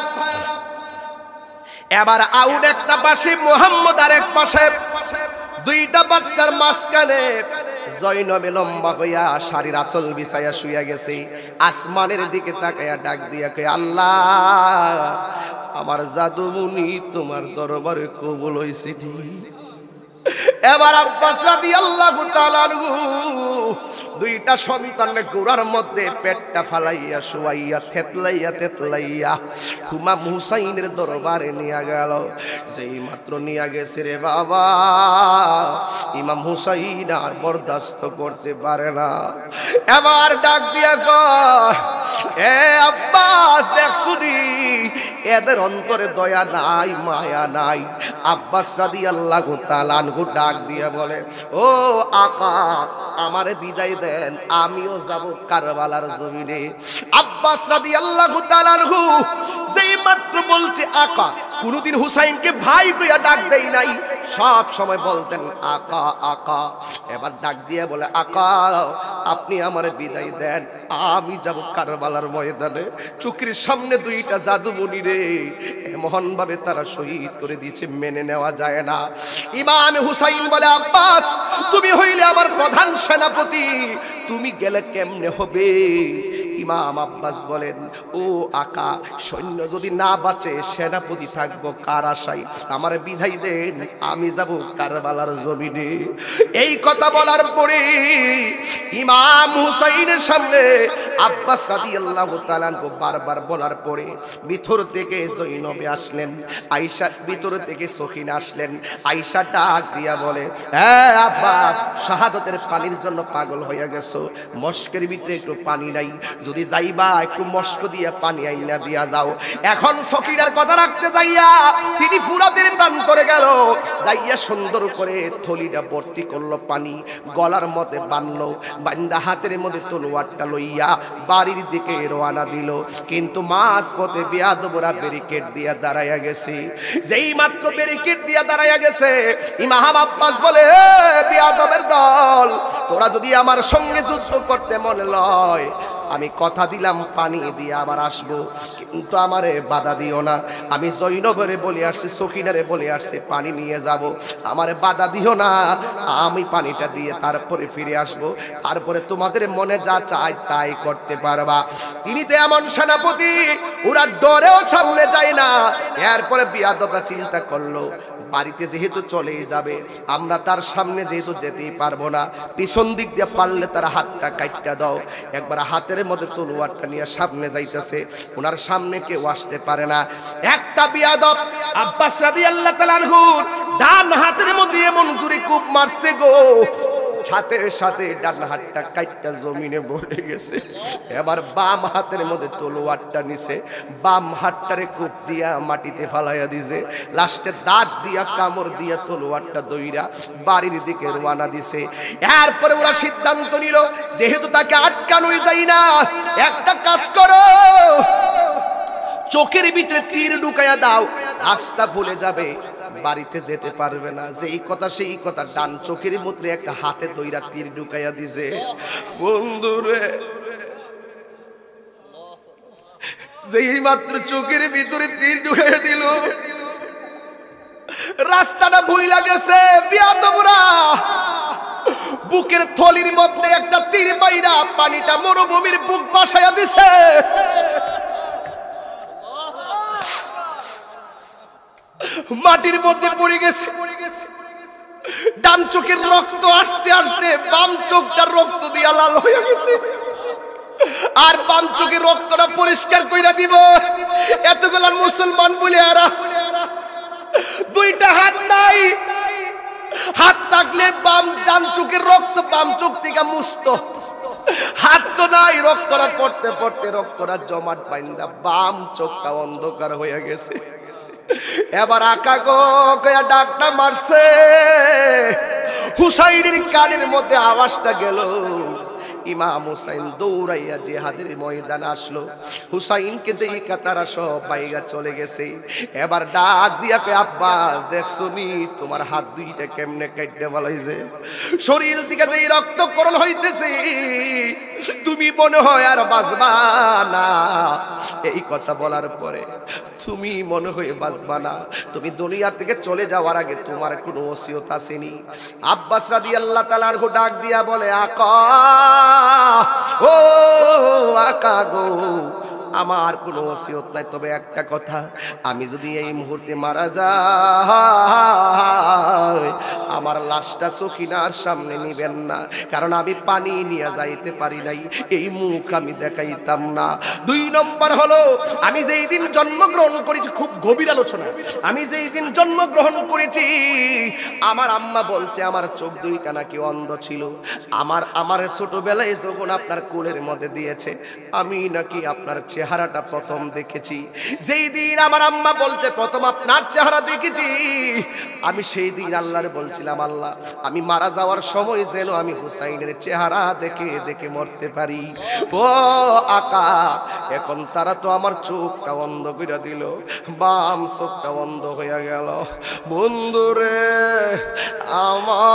এবার আউন একটা পাশে, মোহাম্মদ আর এক পাশে, দুইটা বাচ্চার মাঝখানে জৈনবে লম্বা হইয়া শাড়ির আঁচল বিছাইয়া শুইয়া গেছে। আসমানের দিকে তাকাইয়া ডাক দিয়া কয়, আল্লাহ, আমার জাদুমণি তোমার দরবারে কবুল হইছে। এবার আব্বাস রাদিয়াল্লাহু তাআলা দুইটা সন্তানের গোড়ার মধ্যে পেটটা ফালাইয়া শুয়াইয়া থেতলাইয়া থেতলাইয়া ইমাম হুসাইনের দরবারে নিয়ে গেল। যেই মাত্র নিয়ে গেছে রে বাবা, ইমাম হুসাইন আর বরদাস্ত করতে পারে না। এবার ডাক দিয়া কয়, এ আব্বাস, দেখছুনি এদের অন্তরে দয়া নাই, মায়া নাই। আব্বাস রাদিয়াল্লাহু তাআলা আনহু ডাক দিয়া বলে, ও আকা, আমারে বিদায় দেন, আমিও যাব কারবালার জমিনে। আব্বাস রাদিয়াল্লাহু তাআলা আনহু যেই মাত্র বলছে আকা, কোনদিন হুসাইনকে ভাই কইয়া ডাক দেই নাই, সব সময় বলতেন আকা আকা। এবার ডাক দিয়ে বলে, আকা, আপনি আমারে বিদায় দেন, আমি যাব কারবালার ময়দানে। চোখের সামনে দুইটা জাদুমণি রে এমন ভাবে তারা শহীদ করে দিয়েছে, মেনে নেওয়া যায় না। ইমাম হুসাইন বলে, আব্বাস, তুমি হইলে আমার প্রধান সেনাপতি, তুমি গেলে কেমনে হবে? ইমাম আব্বাস বলেন, ও আকা, সৈন্য যদি না বাঁচে সেনাপতি থাকবো কার আশায়? আমার বিদায় দেন, আমি যাব কারবালার জমিনে। এই কথা বলার পরে ইমাম হুসাইনের সামনে আব্বাস রাদিয়াল্লাহু তাআলা বারবার বলার পরে ভিতর থেকে জৈনবে আসলেন, আয়েশা ভিতর থেকে সখিনা আসলেন। আয়েশা ডাক দিয়া বলে, হ্যাঁ আব্বাস, শাহাদতের পানির জন্য পাগল হয়ে গেছো, মস্কের ভিতরে একটু পানি নাই, যদি যাইবা একটু মস্ক দিয়া পানি আইনা দিয়া যাও। এখন সখিনার কথা রাখতে যাইয়া তিনি ফুরাতের প্রান্তরে গেল, যাইয়া সুন্দর করে থলিটা ভর্তি করলো পানি, গলার মধ্যে বানলো, বান্দা হাতের মধ্যে তলোয়ারটা লইয়া বাড়ির দিকে রওনা দিল। কিন্তু মাঝ পথে বেয়াদবরা ব্যারিকেড দিয়া দাঁড়াইয়া গেছে। যেই মাত্র ব্যারিকেড দিয়া দাঁড়াইয়া গেছে, ইমাম আব্বাস বলে, বেয়াদবের দল, তোরা যদি আমার সঙ্গে যুদ্ধ করতে মনে লয়, আমি কথা দিলাম পানি দিয়ে আবার আসবো, কিন্তু আমারে বাধা দিও না। আমি জৈনবরে বলে আসছি, সখিনারে বলে আসছি পানি নিয়ে যাব, আমারে বাধা দিও না। আমি পানিটা দিয়ে তারপরে ফিরে আসবো, তারপরে তোমাদের মনে যা চাই তাই করতে পারবা। তিনি তো এমন সেনাপতি, ওরা ডরেও সামনে যায় না। এরপরে বিয়াদবরা চিন্তা করলো, বাড়িতে যেহেতু চলেই যাবে, আমরা তার সামনে যেহেতু যেতেই পারবো না, পিছন দিক দিয়ে পারলে তার হাতটা কাটটা দাও। একবার হাতের মধ্যে তলোয়ারটা নিয়ে সামনে যাইতেছে, ওনার সামনে কেউ আসতে পারে না। একটা বিয়াদব আব্বাস রাদিয়াল্লাহু তাআলা আনহুর ডান হাতের মধ্যে এমন জোরে কূপ মারছে গো, সাথে সাথে ডান হাতটা কাটটা জমিনে পড়ে গেছে। এবার বাম হাতের মধ্যে তলোয়ারটা নিছে, বাম হাতটারে কূপ দিয়া মাটিতে ফালাইয়া দিছে, লাস্টে দাঁত দিয়া কামড় দিয়া তলোয়ারটা দইরা বাড়ির দিকে রওনা দিছে। এরপরে ওরা সিদ্ধান্ত নিল, যেহেতু তাকে আটকানোই যায় না, একটা কাজ করো, চোখের ভিতরে তীর ঢুকাইয়া দাও, রাস্তা ভুলে যাবে, বাড়িতে যেতে পারবে না। যেই কথা সেই কথা, ডান চোখের মধ্যে একটা হাতে দইরা তীর ঢুকাইয়া দিছে। বন্ধুরে, যেই মাত্র চোখের ভিতরে তীর ঢুকাইয়া দিল, রাস্তাটা ভুইলা গেছে। বিয়াদবরা বুকের থলির মধ্যে একটা তীর মাইরা পানিটা মরুভূমির বুক বসাইয়া দিছে। মাটির মধ্যে পড়ে গেছে। ডান চোখের রক্ত আস্তে আস্তে বাম চোখটা রক্ত দিয়া লাল হয়ে গেছে। আর বাম চোখের রক্তটা পরিষ্কার কইরা দিব। এতগুলা মুসলমান বলে আরা দুইটা হাত নাই, হাত থাকলে বাম ডান চোখের রক্ত বাম চোখ থেকে মুছত, হাত তো নাই, রক্তটা পড়তে পড়তে রক্তটা জমাট বাইন্দা বাম চোখটা অন্ধকার হয়ে গেছে। এবার আকা গো কয়া ডাকটা মারছে, হুসাইনের কানের মধ্যে আওয়াজটা গেল। ইমাম হুসাইন দৌড়াইয়া জিহাদের ময়দানে আসলো। হুসাইনকে দেখে তারা সব বাইগা চলে গেছে। এবার ডাক দিয়া কয় আব্বাস দেখছো নি তোমার হাত দুইটা কেমনে কাটতে বলাইছে, শরীর থেকে যে রক্তকরণ হইতেছে, তুমি মনে হয় আর বাঁচবা না। এই কথা বলার পরে তুমি মনে হয় বাঁচবা না, তুমি দুনিয়া থেকে চলে যাওয়ার আগে তোমার কোনো ওসিয়ত আসেনি। আব্বাস রাদিয়াল্লাহু তাআলা আনহু ডাক দিয়া বলে আকা, ও আকা গো, আমার কোনো ওসিয়ত নাই, তবে একটা কথা, আমি যদি এই মুহূর্তে মারা যাই আমার লাশটা সখিনার সামনে নিবেন না, কারণ আমি পানি নিয়ে যাইতে পারি নাই, এই মুখ আমি দেখাইতাম না। 2 নম্বর হলো আমি যেই দিন জন্মগ্রহণ করেছি, খুব গভীর আলোচনা, আমি যেই দিন জন্মগ্রহণ করেছি আমার আম্মা বলছে আমার চোখ দুইটা নাকি অন্ধ ছিল। আমার ছোটবেলায় যখন আপনার কোলের মধ্যে দিয়েছে আমি নাকি আপনার চেহারাটা প্রথম দেখেছি। যেই দিন আমার আম্মা বলছে প্রথম আপনার চেহারা দেখেছি, আমি সেই দিন আল্লাহর বলছিলাম আল্লাহ আমি মারা যাওয়ার সময় যেন আমি হুসাইনের চেহারা দেখে দেখে মরতে পারি। ও আকা, এখন তারা তো আমার চোখটা অন্ধ করে দিল, বাম চোখটা অন্ধ হয়ে গেল। বন্ধুরে আমার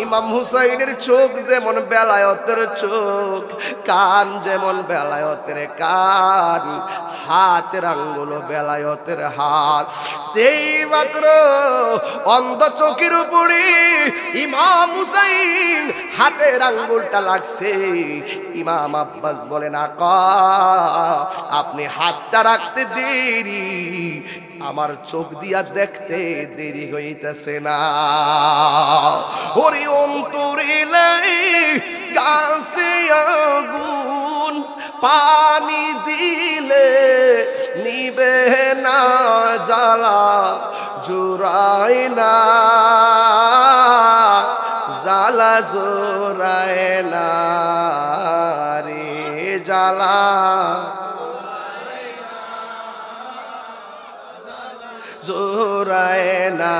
ইমাম হুসাইনের চোখ যেমন বেলায়েতের চোখ, কান যেমন বেলায়েতের কান, হাতের আঙ্গুল বেলায়েতের হাত। সেই মাত্র অন্ধ চোখের উপরে ইমাম হুসাইন হাতের আঙ্গুলটা লাগছে। ইমাম আব্বাস বলেন আকা আপনি হাতটা রাখতে দেরি, আমার চোখ দিয়া দেখতে দেরি হইতেছে না। ওরে অন্তরে লাই গাছে আগুন, পানি দিলে নিবে না জ্বালা, জোড়ায় না জ্বালা, জোড়ায় না রে জ্বালা, জোড়ায় না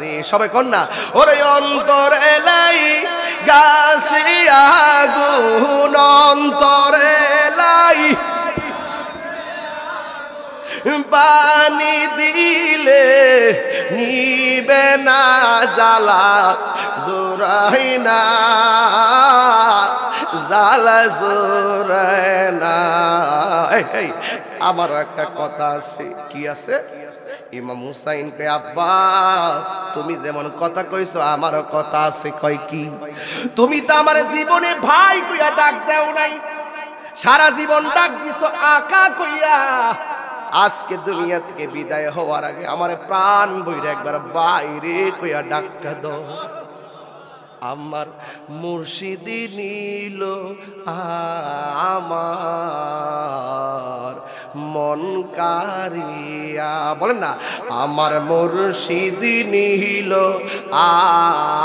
রে। সবাই কন্যা ওরে অন্তরে লাই গাছে আগুন, অন্তরে লাই পানি দিলে নিবে না জ্বালা, জোড়ায় না জ্বালা, জোড়ায় না। আমার একটা কথা আছে। কি আছে? ইমাম হুসাইন কে আব্বাস তুমি যেমন কথা কইছো আমারও কথা আছে। কয় কি? তুমি তো আমার জীবনে ভাই কইয়া ডাক দেও নাই, সারা জীবন ডাক দিছো আকা কইয়া। আজকে দুনিয়া থেকে বিদায় হওয়ার আগে আমার প্রাণ বইরা একবার বাইরে কইয়া ডাকটা দাও। আমার মুর্শিদি নীল আমার মন কারিয়া, বলেন না আমার মুর্শিদি নীল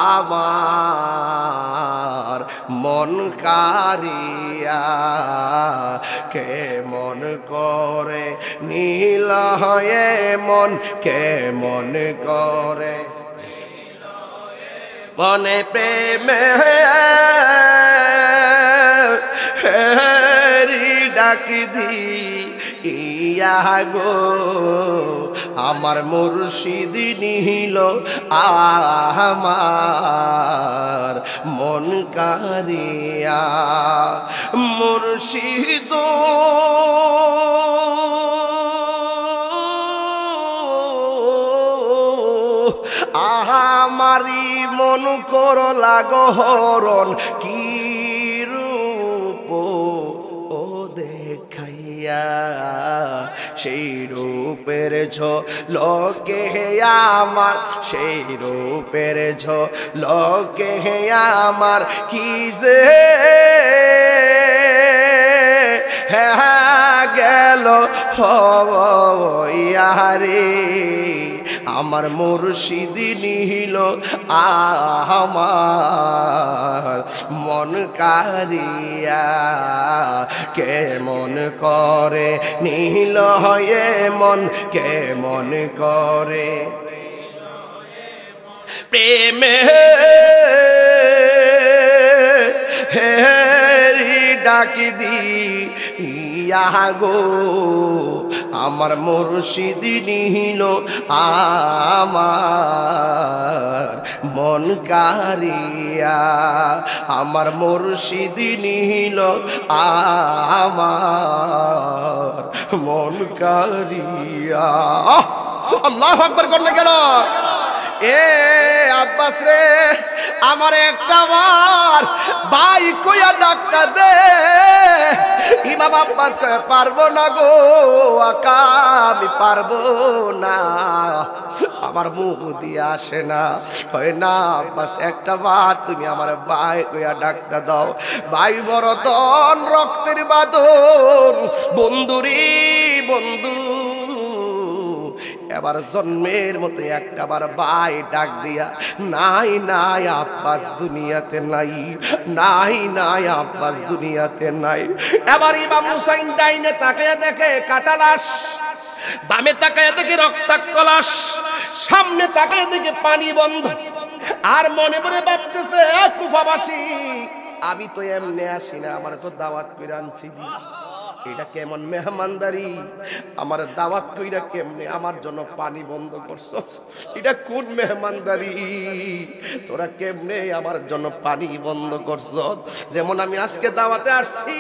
আমার মন কারিয়া, কে মন করে নীল হয়ে মন, কে মন করে মনে প্রেমে ডাক দি ইয়া গো, আমার মুর্শিদি নীল আমার মন কারিয়া। মুর্শিদ আমারি মন কর লাগহরণ, কি রূপ ও দেখাইয়া সেই রূপের ঝলকে আমার, সেই রূপের ঝলকে আমার কি যে গেল হইয়ারে আমার মুর্শিদ নিল আমার মন কারিয়া কেমন করে নিল হয়ে মন কেমন করে প্রেমে হেরি ডাকি দিয়া গো আমার মুর্শিদ নিল আমার মন কারিয়া আমার মুর্শিদ নিল আমার মন কারিয়া আল্লাহু আকবার করলে কেন এ আব্বাস রে আমার একটা বার ভাই কইয়া ডাক্তার দে ইমাম আব্বাস কয়ে পারবো না গো আকা আমি পারবো না আমার মুখ দিয়ে আসে না কয় না আব্বাস একটা বার তুমি আমার ভাই কইয়া ডাক্তার দাও ভাই বড় দন রক্তের বাঁধন বন্ধুরি বন্ধু এবার জন্মের মতো একটা বার ভাই ডাক দিয়া নাই নাই আব্বাস দুনিয়াতে নাই নাই নাই আব্বাস দুনিয়াতে নাই এবার ইমাম হুসাইন ডাইনে তাকায়া দেখে কাটা লাশ বামে তাকায়া দেখে রক্তাক্ত লাশ সামনে তাকায়া দেখে পানি বন্ধ আর মনে মনে ভাবতেছে কুফাবাসী আমি তো এমনি আসি না আমার তো দাওয়াত করে আনছিলি এটা কেমন মেহমানদারি আমার দাওয়াত কইরা কেমনে আমার জন্য পানি বন্ধ করছস এটা কোন মেহমানদারি তোরা কেমনে আমার জন্য পানি বন্ধ করছস যেমন আমি আজকে দাওয়াতে আসছি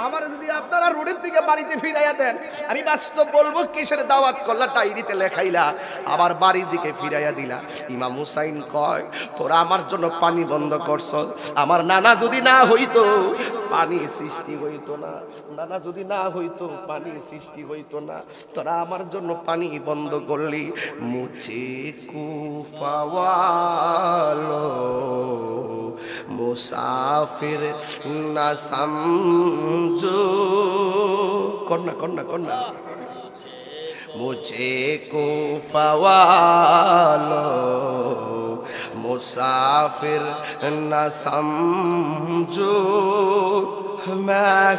আমার যদি আপনারা রোডের দিকে বাড়িতে ফিরাইয়া দেন আমি বাস্তব বলবো কিসের দাওয়াত করলা ডায়েরিতে লেখাইলা আবার বাড়ির দিকে ফিরাইয়া দিলা ইমাম হুসাইন কয় তোরা আমার জন্য পানি বন্ধ করছস আমার নানা যদি না হইতো পানি সৃষ্টি হইতো না নানা যদি না হইতো পানি সৃষ্টি হইতো না তোরা আমার জন্য পানি বন্ধ করলি মুঝে কুফাওয়ালো মুসাফির না সমঝো করনা করনা করনা मुझे कुफावालो मुसाफिर न समझो मैं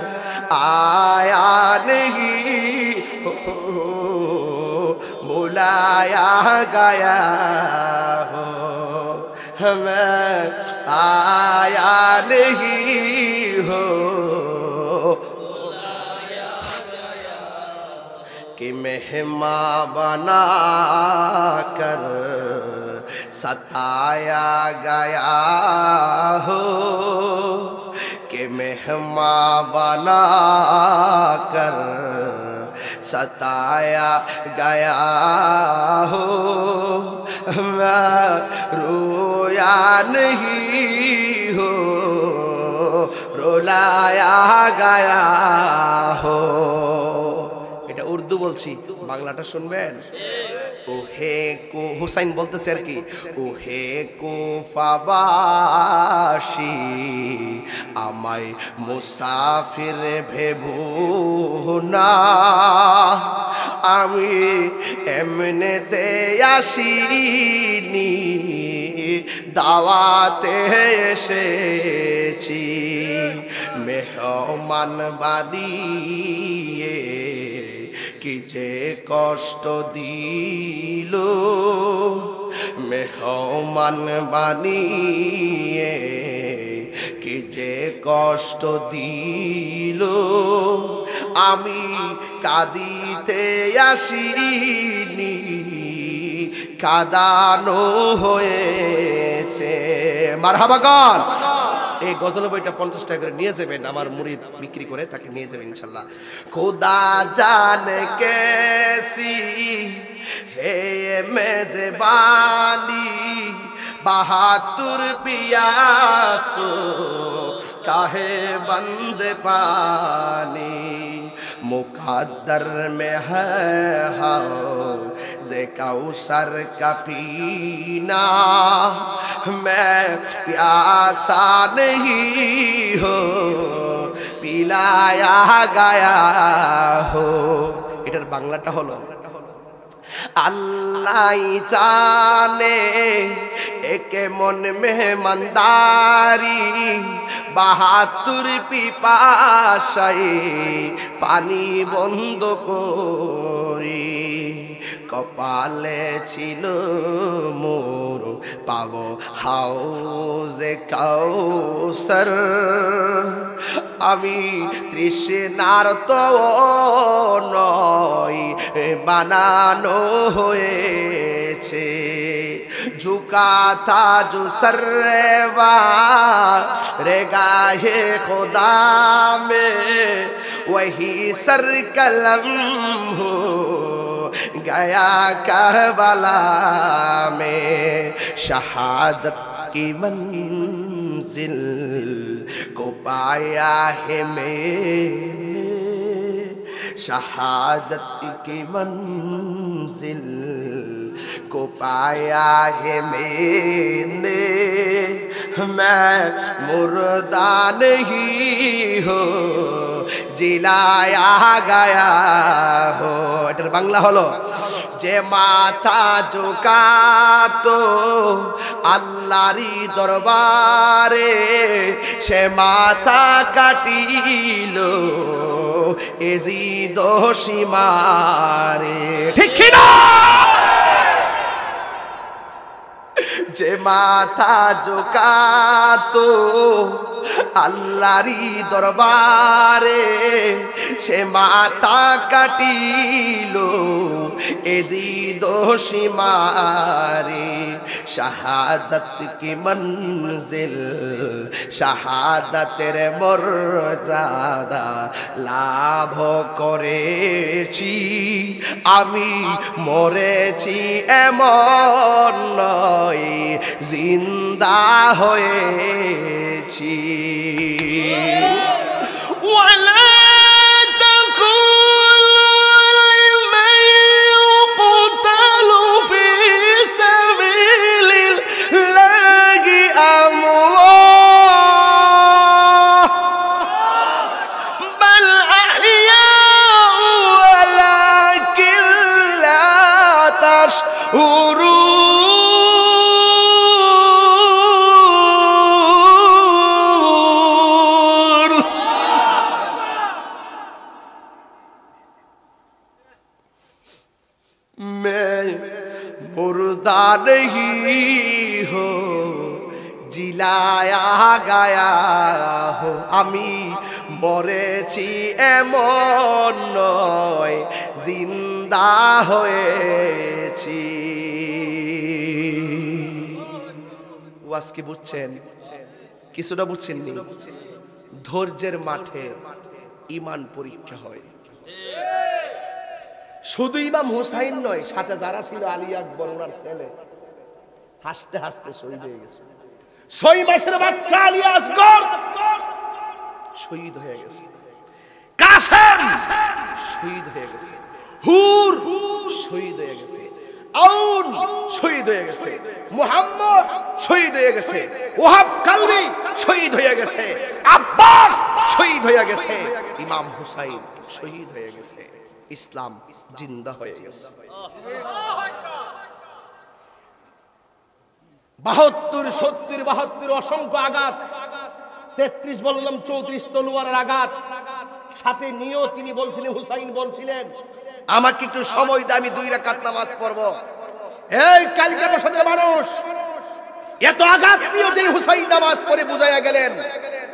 आया नहीं बुलाया गया हो मैं आया नहीं हो कि मेहमां बना कर सताया गया हो कि मेहमां बना कर सताया गया हो मैं रोया नहीं हो रुलाया गया हो উর্দু বলছি বাংলাটা শুনবেন ও হে কো হুসাইন বলতেছে আর কি ও হে কুফাবাসী আমায় মুসাফির ভেবো না আমি এমনিতে আসিনি দাওয়াতে এসেছি মেহমান বানিয়ে কি যে কষ্ট দিল মেহমান বানিয়ে কি যে কষ্ট দিল আমি কাঁদিতে আসিনি কাঁদানো হয়েছে মারহাবা গান এই গজল বইটা 50 টাকা করে নিয়ে যাবেন আমার মুরিদ বিক্রি করে তাকে নিয়ে যাবেন ইনশাআল্লাহ খুদা জানে कैसी है मेज़बानी बहादुर पियासो काहे बंद पानी मुकद्दर में है हौज़े कौसर का पीना मैं प्यासा नहीं हो पिलाया गया हो এটার বাংলাটা হলো अल्लाह जाने एक मन मेहमानदारी 72 পিপাসায় পানি বন্ধ করি কপালে ছিল মোর পাবো হাউজে কাউসার আমি তৃষ্ণার তো নয় বানানো হয়েছে झुका था जो सर्वा रे गाहे खुदा में वही सर कलम हो गया करबला में शहादत की मंजिल को पाया है मैंने शहादत की मंजिल को पाया है मैंने मैं मुर्दा नहीं हो जिलाया गया हो এটার বাংলা হলো যে মাথা ঝুঁকাতো আল্লাহরই দরবারে সে মাথা কাটিল এজিদ সীমারে ঠিক কি না যে মাথা ঝুঁকাতো আল্লাহরই দরবারে সে মাথা কাটিল এজিদ সীমারে শাহাদত কি মঞ্জিল শাহাদতের মর্যাদা লাভ করেছি আমি মরেছি এমন নয় জিন্দা হয়েছি मुर्दा नहीं हो जिलाया गया हो আমি মরেছি এমন নয় জিন্দা হয়েছি ওয়াজ কি বুঝছেন কিছুটা বুঝছেন ধৈর্যের মাঠে ঈমান পরীক্ষা হয় শুধু ইমাম হুসাইন নয় সাথে যারা ছিল আলী আকবর ওনার ছেলে হাসতে হাসতে শহীদ হয়ে গেছে 6 মাসের বাচ্চা আলী আকবর শহীদ হয়ে গেছে কাসেম শহীদ হয়ে গেছে হুর শহীদ হয়ে গেছে আউন শহীদ হয়ে গেছে মুহাম্মদ শহীদ হয়ে গেছে ওয়াহাব কালবি শহীদ হয়ে গেছে আব্বাস শহীদ হয়ে গেছে ইমাম হুসাইন শহীদ হয়ে গেছে ইসলাম জিন্দা হয়ে গেছে 72 70 72 অসংখ্য আঘাত 33 বললাম 34 তলোয়ারের আঘাত সাথে নিয়েও তিনি বলছিলেন হুসাইন বলছিলেন আমাকে একটু সময় দাও আমি 2 রাকাত নামাজ পড়ব এই কালকে বসদের মানুষ এত আঘাত নিয়েও যে হুসাইন নামাজ পড়ে বুঝাইয়া গেলেন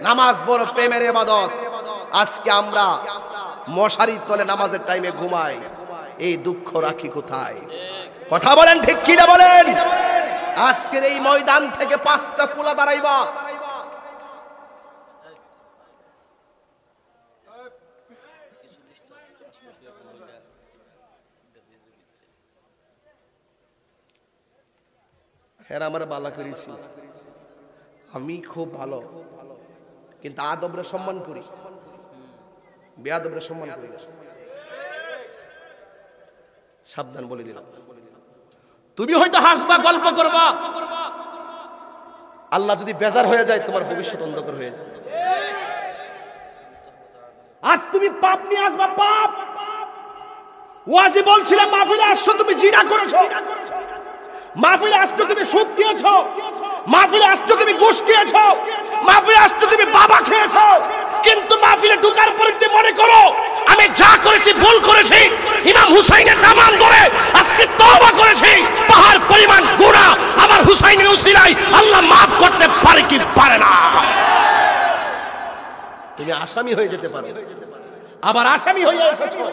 নামাজ বড় প্রেমের ইবাদত আজকে আমরা মশারির তলে নামাজের টাইমে ঘুমাই এই দুঃখ রাখি কোথায় কথা বলেন ঠিক কি না বলেন আজকের এই ময়দান থেকে 5টা পোলা দাঁড়াইবা হ্যাঁ আমার বালা করেছি আমি খুব ভালো কিন্তু আদবরে সম্মান করি বেয়াদবরা সম্মান করি না, সাবধান বলে দিলাম।
তুমি হয়তো হাসবা, গল্প করবা,
আল্লাহ যদি বেজার হয়ে যায় তোমার ভবিষ্যৎ অন্ধকার হয়ে যায়।
আর তুমি পাপ নিয়ে আসবা, পাপ। ওয়াজি বলছিলাম মাহফিলে আসছো তুমি জিনা করেছো, মাহফিলে আসছো তুমি সুদ খেয়েছো, মাহফিলে আসছো তুমি ঘুষ খেয়েছো, মাহফিলে আসছো তুমি বাবা খেয়েছো, কিন্তু মাহফিলে ঢোকার পরে তুমি মনে করো আমি যা করেছি ভুল করেছি, ইমাম হুসাইনের নাম ধরে আজকে তওবা করেছি, পাহাড় পরিমাণ গুনাহ আমার হুসাইনের উসিলায় আল্লাহ মাফ করতে পারে কি পারে না।
তুমি আসামি হয়ে যেতে পারো,
আবার আসামি হয়ে এসেছো।